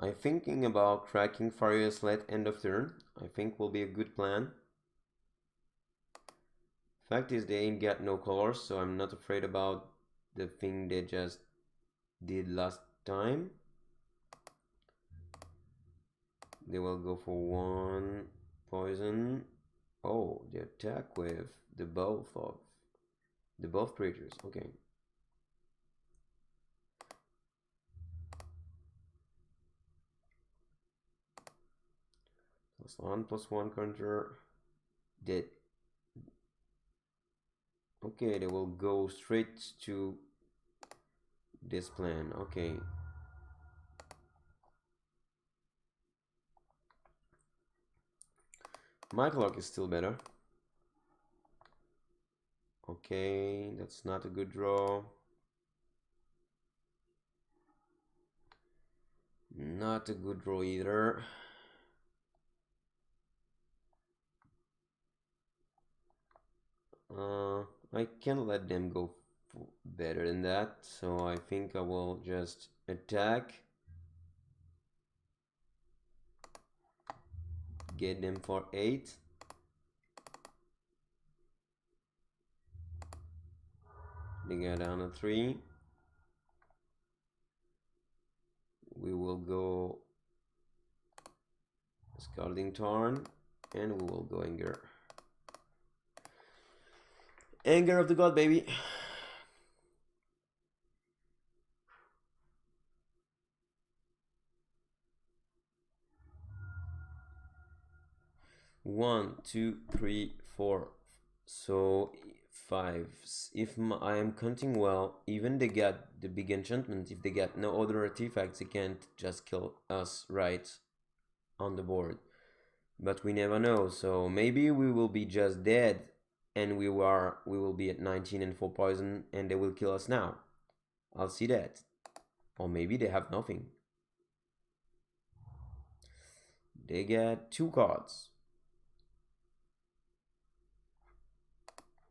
I'm thinking about cracking Faerie islet end of turn. I think will be a good plan. Fact is, they ain't got no colors, so I'm not afraid about the thing they just did last time. They will go for 1 poison. Oh, they attack with the both creatures. Okay. +1/+1 counter. Dead. Okay, they will go straight to this plan. Okay. My clock is still better. Okay, that's not a good draw. Not a good draw either. I can't let them go better than that, so I think I will just attack. Get them for 8. They get down a 3. We will go Scalding Tarn, and we will go Anger. Anger of the god, baby. One, two, three, four. So 5. If I am counting well, even they get the big enchantment. If they get no other artifacts, they can't just kill us right on the board. But we never know. So maybe we will be just dead, and we will be at 19 and 4 poison, and they will kill us now. I'll see that. Or maybe they have nothing. They get 2 cards.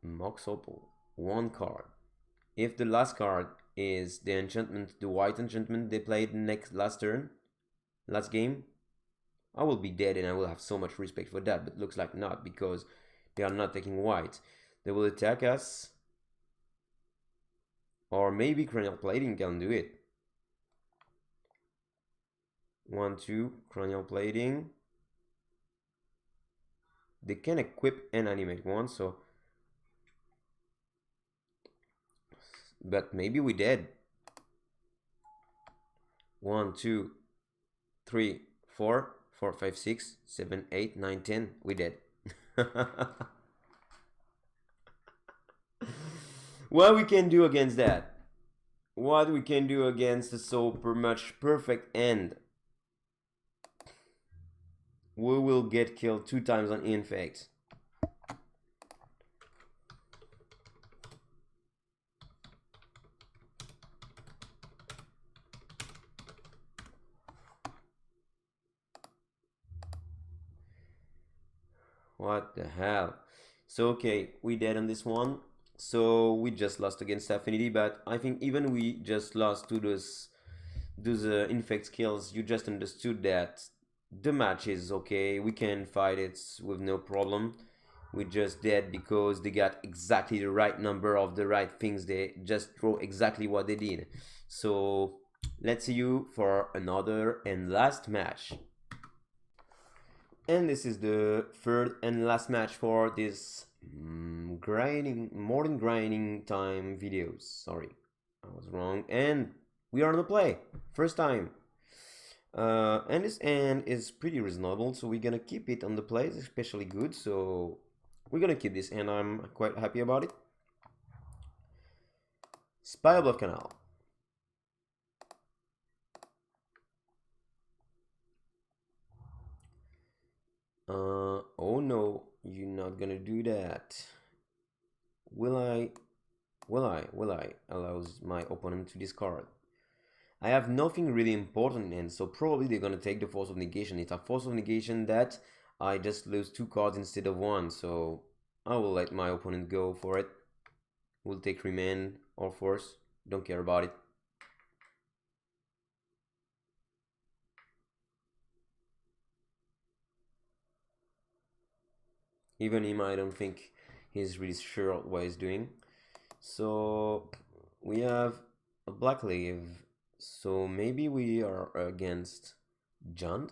Mox Opal, 1 card. If the last card is the enchantment, the white enchantment they played last turn, last game, I will be dead and I will have so much respect for that, but looks like not, because they are not taking white. They will attack us, or maybe cranial plating can do it. 1, 2, cranial plating. They can equip and animate 1, so... But maybe we dead. 1, 2, 3, 4, 4, 5, 6, 7, 8, 9, 10. We dead. What we can do against that? What we can do against a so much perfect end? We will get killed 2 times on infect. What the hell? So okay, we dead on this one. So we just lost against Affinity, but I think even we just lost to those infect skills, you just understood that the match is okay. We can fight it with no problem. We just dead because they got exactly the right number of the right things. They just draw exactly what they did. So let's see you for another and last match. And this is the third and last match for this modern grinding time videos. Sorry, I was wrong. And we are on the play, first time. And this end is pretty reasonable, so we're gonna keep it on the play. It's especially good, so we're gonna keep this, and I'm quite happy about it. Spirebluff canal. Oh no, you're not gonna do that. Will I allows my opponent to discard. I have nothing really important in, so probably they're gonna take the Force of Negation. It's a Force of Negation that I just lose 2 cards instead of 1, so I will let my opponent go for it. We'll take Remand or Force, don't care about it. Even him, I don't think he's really sure what he's doing. So we have a black leaf, so maybe we are against Jund.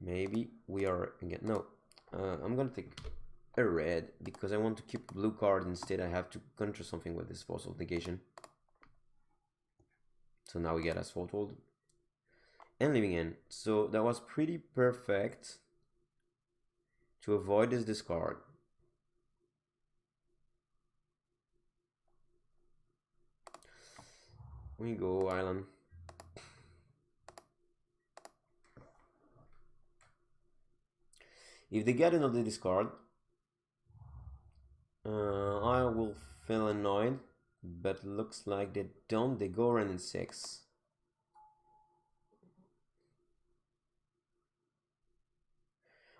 Maybe we are again. No, I'm gonna take a red because I want to keep blue card. Instead, I have to conjure something with this Force of Negation. So now we get As Foretold and Living End. So that was pretty perfect to avoid this discard. We go island. If they get another discard, I will feel annoyed, but looks like they don't. They go around in 6.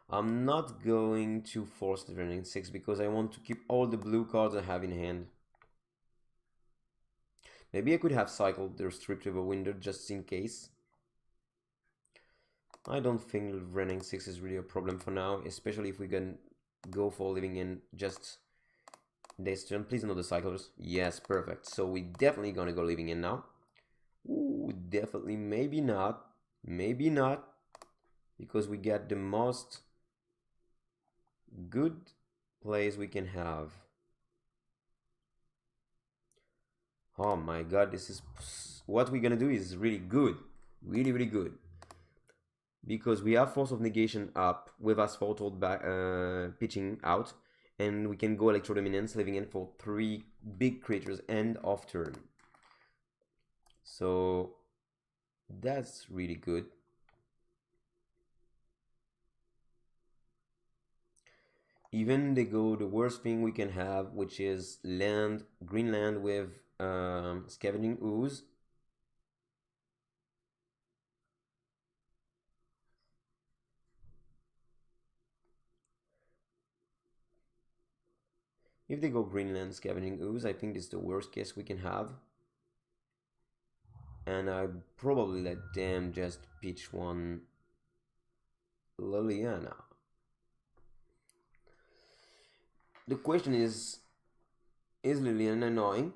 I'm not going to force the running 6 because I want to keep all the blue cards I have in hand. Maybe I could have cycled the Riverwinder just in case. I don't think running 6 is really a problem for now, especially if we can go for Living End just this turn. Please no the cyclers. Yes, perfect. So we definitely gonna go Living End now. Ooh, definitely, maybe not. Maybe not. Because we get the most good plays we can have. Oh my god, this is what we're gonna do is really good, really good, because we have Force of Negation up with As Foretold back pitching out, and we can go Electrodominance, leaving in for 3 big creatures end of turn. So that's really good. Even they go the worst thing we can have, which is land, green land with Scavenging Ooze. If they go Greenland Scavenging Ooze, I think this is the worst case we can have. And I probably let them just pitch one Liliana. The question is Liliana annoying?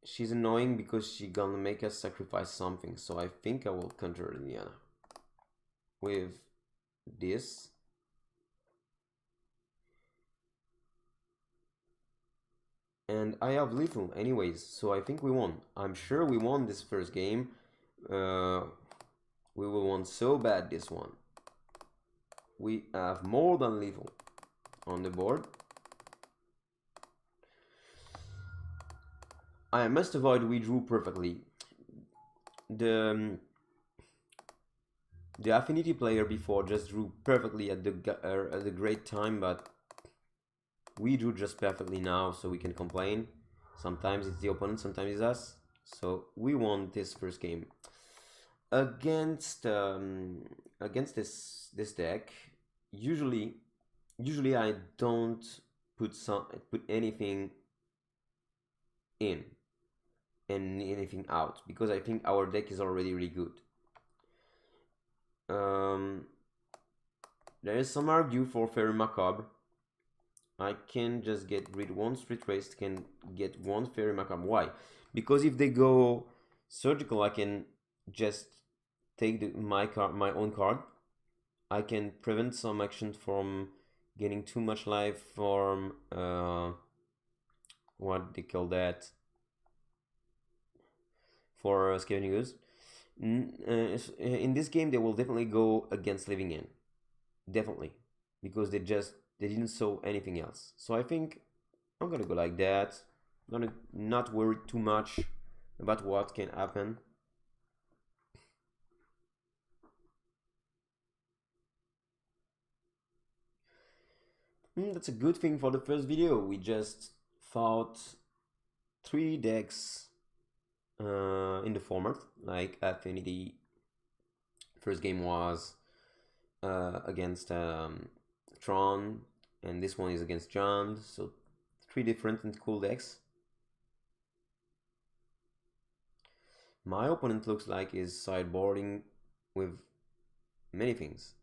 She's annoying because she's gonna make us sacrifice something, so I think I will counter Liliana with this. And I have lethal anyways, so I think we won. I'm sure we won this first game. We will want so bad this one. We have more than lethal on the board. I must avoid we drew perfectly. The affinity player before just drew perfectly at the great time, but we drew just perfectly now, so we can complain. Sometimes it's the opponent, sometimes it's us. So we won this first game. Against this deck, usually I don't put anything in and anything out, because I think our deck is already really good. There is some argue for Faerie macabre. I can just get rid one street race, can get one Faerie macabre. Why? Because if they go surgical, I can just take my own card. I can prevent some action from getting too much life from what they call that, for Scavenging Ooze. In this game, they will definitely go against Living In, definitely, because they didn't show anything else. So I think I'm gonna go like that. I'm gonna not worry too much about what can happen. That's a good thing for the first video. We just fought 3 decks in the format, like Affinity. First game was against Tron, and this one is against John. So 3 different and cool decks. My opponent looks like is sideboarding with many things.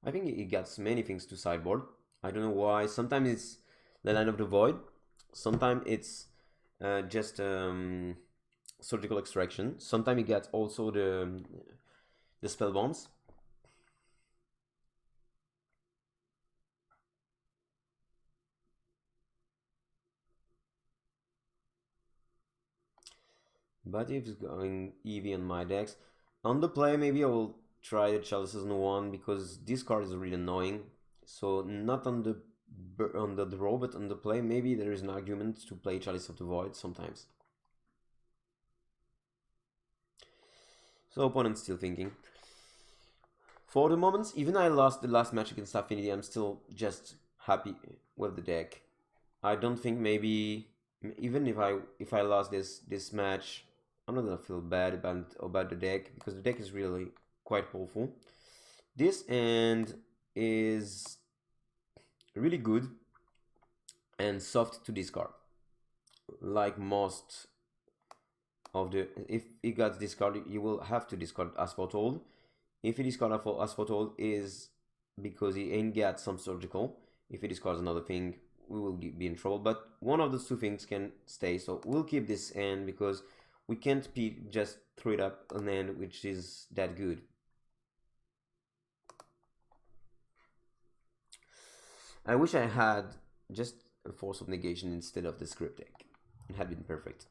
I think he gets many things to sideboard. I don't know why. Sometimes it's the Line of the Void. Sometimes it's just surgical extraction. Sometimes he gets also the spell bombs. But if it's going EV on my decks, on the play maybe I will try the Chalice on 1, because this card is really annoying. So not on the draw, but on the play maybe there is an argument to play Chalice of the Void sometimes. So opponent's still thinking. For the moment, even I lost the last match against Affinity, I'm still just happy with the deck. I don't think maybe, even if I lost this match, I'm not gonna feel bad about the deck, because the deck is really quite powerful. This end is really good and soft to discard, like most of the. If it got discarded, you will have to discard As Foretold. If he discards As Foretold, is because he ain't got some surgical. If he discards another thing, we will be in trouble. But one of those 2 things can stay, so we'll keep this end, because we can't just throw it up an end which is that good. I wish I had just a force of negation instead of this Cryptic. It had been perfect.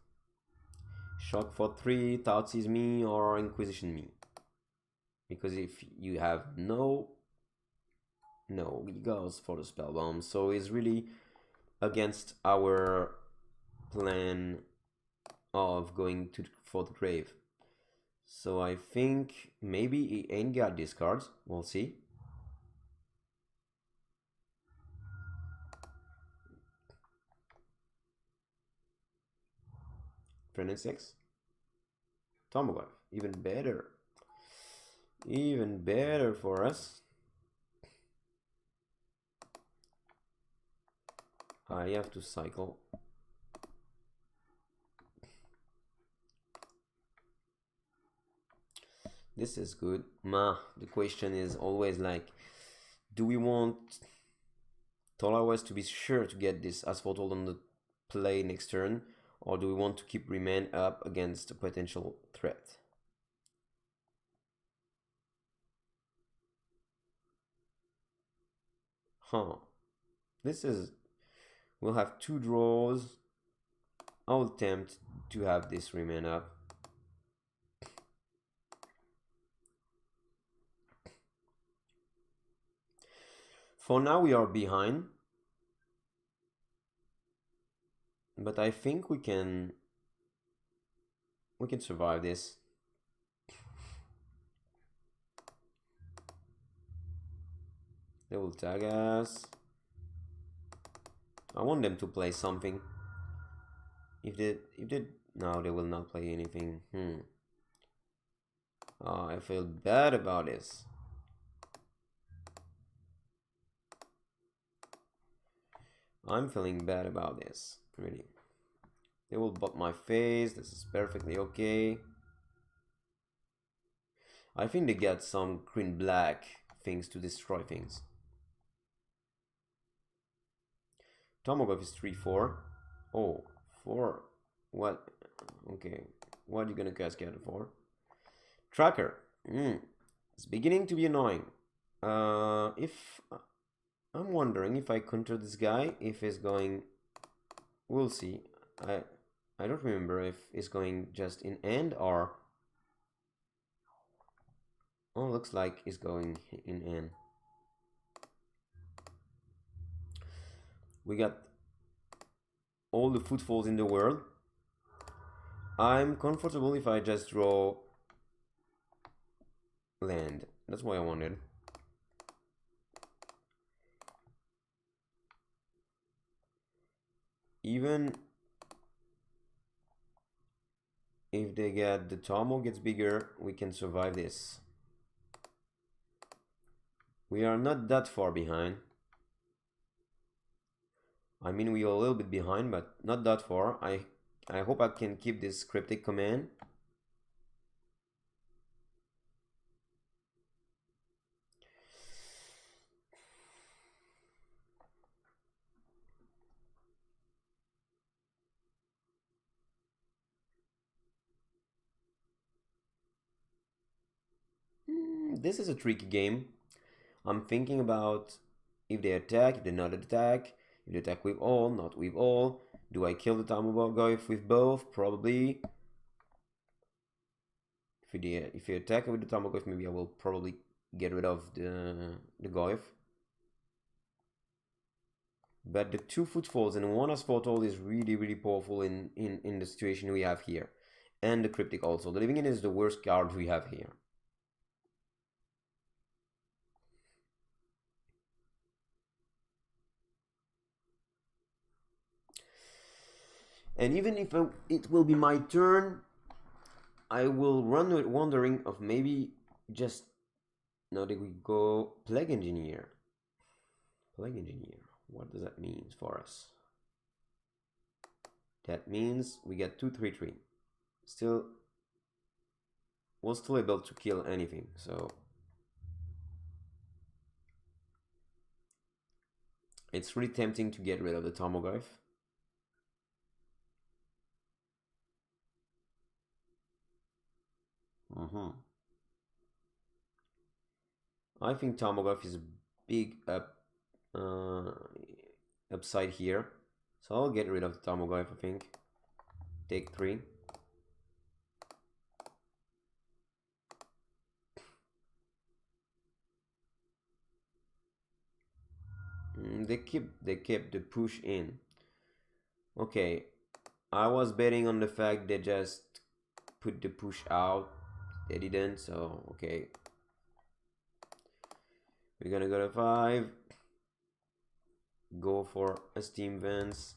Shock for 3, Thought Seize me, or Inquisition me. Because if you have no, he goes for the spell bomb. So it's really against our plan of going for the grave. So I think maybe he ain't got these cards. We'll see. Friend 6. Tomogorf. Even better. Even better for us. I have to cycle. This is good. The question is always like, do we want Tolaria to be sure to get this As Foretold on the play next turn, or do we want to keep Remand up against a potential threat? This is... We'll have 2 draws. I'll attempt to have this Remand up. For now we are behind. But I think we can survive this. They will tag us. I want them to play something. If they no, they will not play anything. Oh, I feel bad about this. I'm feeling bad about this, really. They will bot my face. This is perfectly okay. I think they get some green black things to destroy things. Tomogorf is 3-4. Oh, 4. What? Okay. What are you gonna Cascad for? Tracker. It's beginning to be annoying. If I'm wondering if I counter this guy, if he's going... We'll see. I don't remember if it's going just in end or... Oh, looks like it's going in end. We got all the footfalls in the world. I'm comfortable if I just draw land. That's what I wanted. Even if they get the Tomo gets bigger, we can survive this. We are not that far behind. I mean, we are a little bit behind, but not that far. I hope I can keep this Cryptic command. This is a tricky game. I'm thinking about if they attack, if they not attack, if they attack with all, not with all. Do I kill the Tamagotchi with both? Probably. If they attack with the Tamagotchi, maybe I will probably get rid of the Goif. But the 2 footfalls and 1 As Foretold is really, really powerful in the situation we have here. And the Cryptic also. The Living End is the worst card we have here. And even if it will be my turn, I will run wondering of maybe just... Now that we go Plague Engineer. Plague Engineer. What does that mean for us? That means we get 2/3/3. Still, we're still able to kill anything, so... It's really tempting to get rid of the Tamogorf. I think Tamogorf is a big up upside here. So I'll get rid of the Tarmogoyf, I think. Take 3. They kept the push in. Okay, I was betting on the fact they just put the push out. They didn't, so okay. We're gonna go to 5. Go for a Steam Vents.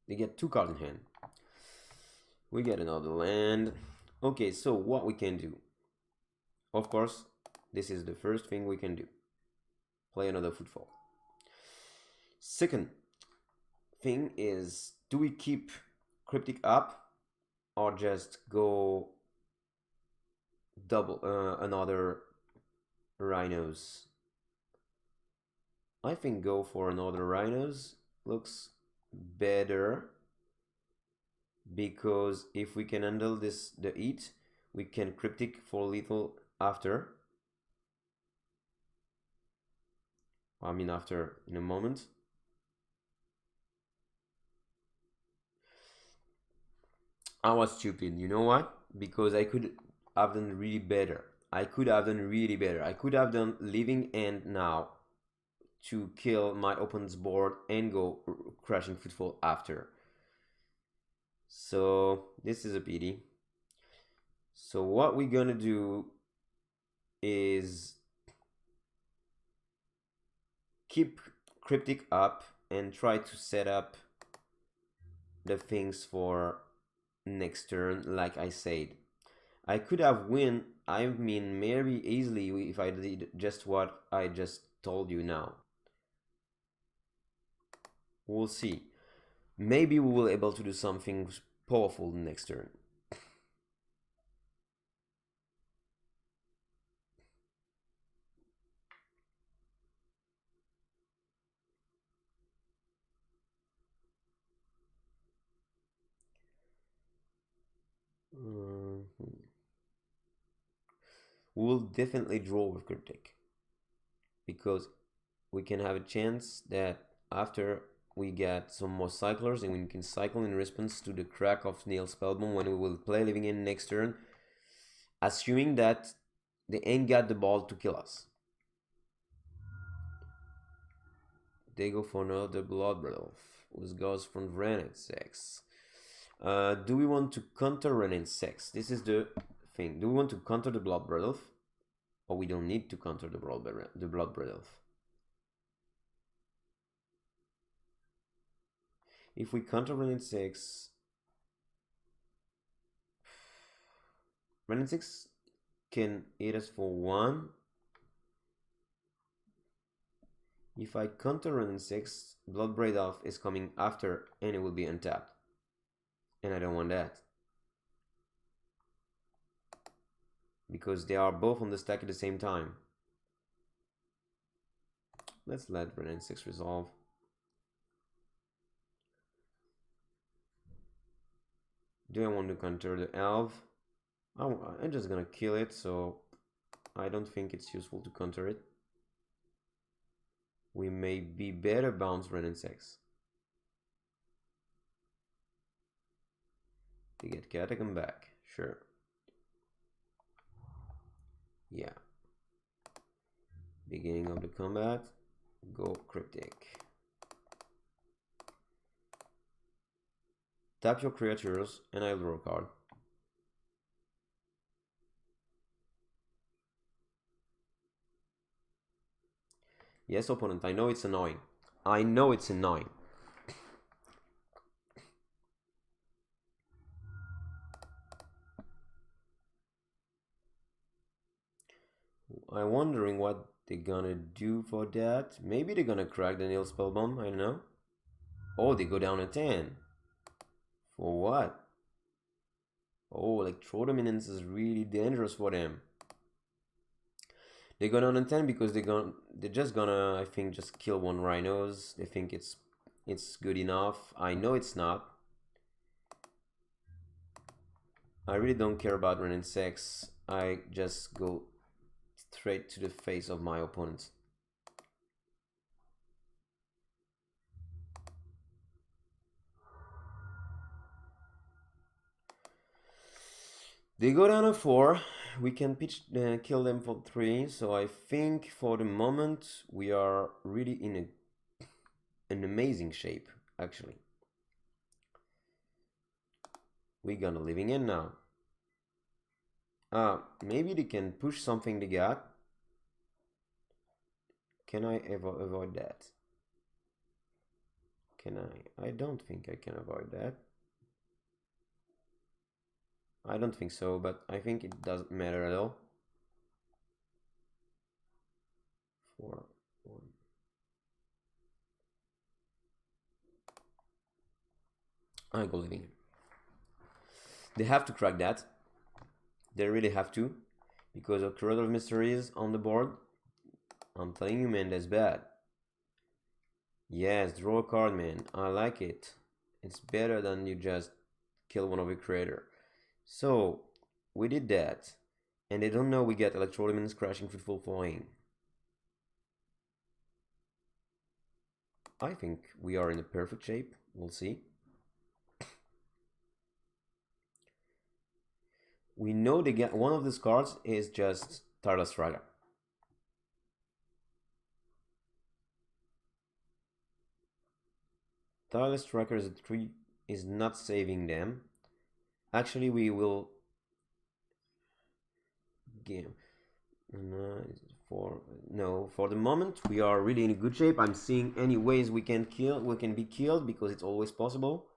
They get 2 cards in hand. We get another land. Okay, so what we can do. Of course, this is the first thing we can do. Play another Footfall. Second thing is, do we keep Cryptic up or just go double another Rhinos? I think go for another Rhinos looks better, because if we can handle this, the eat, we can Cryptic for lethal after. I mean after, in a moment. I was stupid, you know what? Because I could have done really better. I could have done really better. I could have done Living End now to kill my opponent's board and go Crashing Footfall after. So this is a pity. So what we're gonna do is keep Cryptic up and try to set up the things for next turn, like I said. I could have win, I mean, very easily if I did just what I just told you now. We'll see. Maybe we will able to do something powerful next turn. We'll definitely draw with Cryptic, because we can have a chance that after we get some more cyclers and we can cycle in response to the crack of Nail Spellbomb when we will play Living In next turn, assuming that they ain't got the ball to kill us. They go for another Bloodbreath, which goes from Remand 6. Do we want to counter Remand 6? This is the thing. Do we want to counter the Bloodbreath? Or we don't need to counter the Bloodbreath? If we counter Remand 6... Remand 6 can hit us for 1. If I counter Remand 6, Bloodbreath is coming after and it will be untapped. And I don't want that, because they are both on the stack at the same time. Let's let Remand 6 resolve. Do I want to counter the elf? I'm just gonna kill it, so I don't think it's useful to counter it. We may be better bounce Remand 6. To get Catacomb back, sure. Yeah. Beginning of the combat, go Cryptic. Tap your creatures and I'll draw a card. Yes, opponent, I know it's annoying. I know it's annoying. I'm wondering what they're gonna do for that. Maybe they're gonna crack the Nail Spellbomb, I don't know. Oh, they go down a 10. For what? Oh, Electrodominance is really dangerous for them. They go down a 10 because they're just gonna, I think, just kill one Rhinos. They think it's good enough. I know it's not. I really don't care about Remand 6. I just go straight to the face of my opponent. They go down a 4. We can kill them for 3. So I think for the moment we are really in an amazing shape, actually. We're gonna living in now. Maybe they can push something they got. Can I ever avoid that? Can I? I don't think I can avoid that. I don't think so, but I think it doesn't matter at all. 4, 1. I go living. They have to crack that. They really have to, because of Curator of Mysteries on the board. I'm telling you, man, that's bad. Yes, draw a card, man. I like it. It's better than you just kill one of your creator. So, we did that. And they don't know we get Electrodominance, Crashing Footfalls for in. I think we are in a perfect shape. We'll see. We know they get one of these cards is just Tireless Tracker. Tireless Tracker is a 3 is not saving them. Actually, we will give for the moment we are really in a good shape. I'm seeing any ways we can be killed because it's always possible.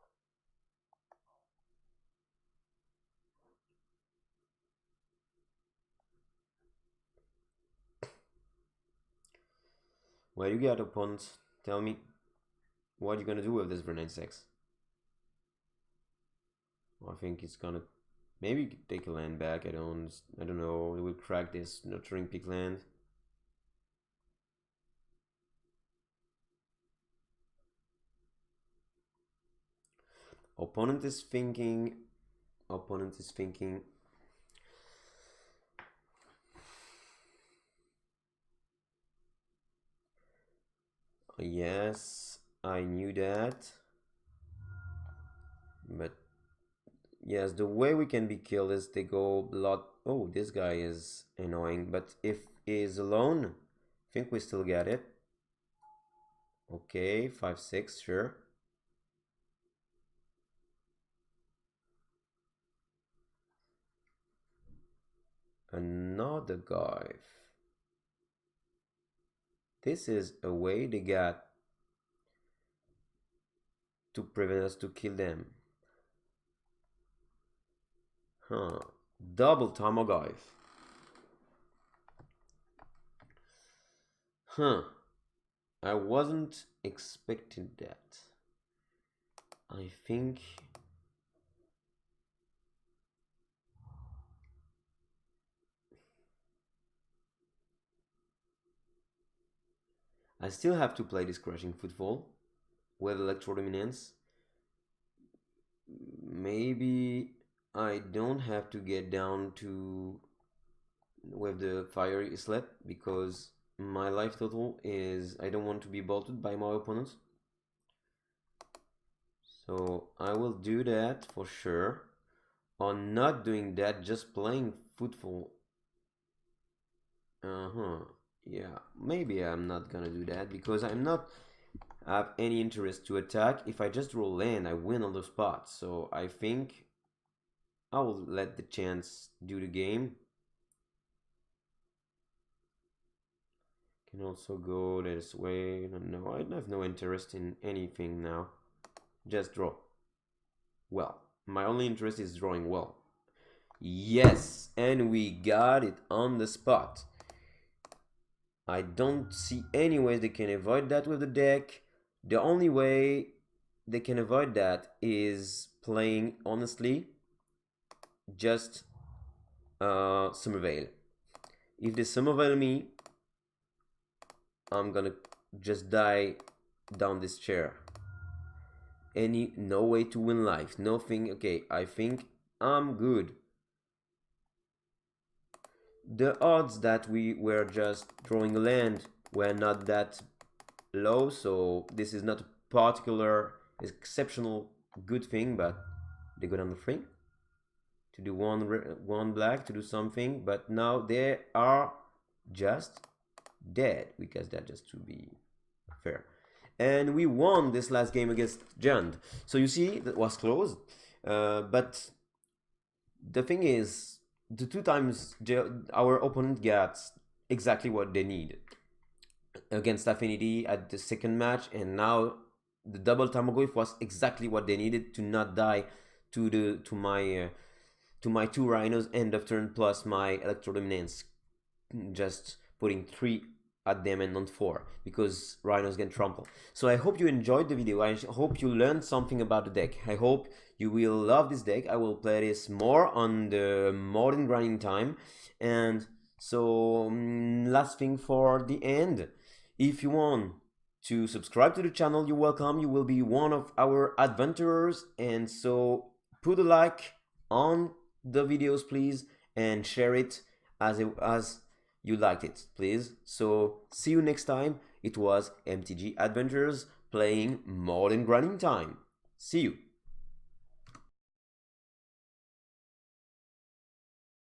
What you got, opponent? Tell me what you're gonna do with this Grenade 6. I think it's gonna maybe take a land back. I don't know. It will crack this Nurturing Peak land. Opponent is thinking. Yes, I knew that. But yes, the way we can be killed is they go blood. Oh, this guy is annoying. But if he is alone, I think we still get it. Okay, 5/6, sure. Another guy. This is a way they got to prevent us to kill them. Huh. Double Tarmogoyf. Huh. I wasn't expecting that. I think... I still have to play this Crashing Footfall with Electrodominance. Maybe I don't have to get down to with the Faerie islet because my life total is I don't want to be bolted by my opponents. So I will do that for sure. On not doing that, just playing Footfall. Yeah, maybe I'm not gonna do that because I'm not have any interest to attack. If I just roll land, I win on the spot. So I think I will let the chance do the game. Can also go this way. No, I have no interest in anything now. Just draw. Well, my only interest is drawing well. Yes, and we got it on the spot. I don't see any ways they can avoid that with the deck. The only way they can avoid that is playing, honestly, just Summervale. If they Summervale me, I'm gonna just die down this chair. No way to win life, nothing. Okay, I think I'm good. the odds that we were just drawing a land were not that low, so this is not a particular exceptional good thing, but they got on the free to do one black to do something, but now they are just dead, because that just to be fair. And we won this last game against Jund. So you see, that was close. But the thing is, the 2 times our opponent got exactly what they need against Affinity at the second match, and now the double Tarmogoyf was exactly what they needed to not die to my 2 rhinos end of turn plus my Electrodominance, just putting 3 at them and not 4, because rhinos can trample. So I hope you enjoyed the video. I hope you learned something about the deck. I hope you will love this deck. I will play this more on the modern grinding time. And so last thing for the end, if you want to subscribe to the channel, you're welcome. You will be one of our adventurers, and so put a like on the videos please, and share it as you liked it, please. So see you next time. It was MTG Adventures playing Modern Grinding Time. See you.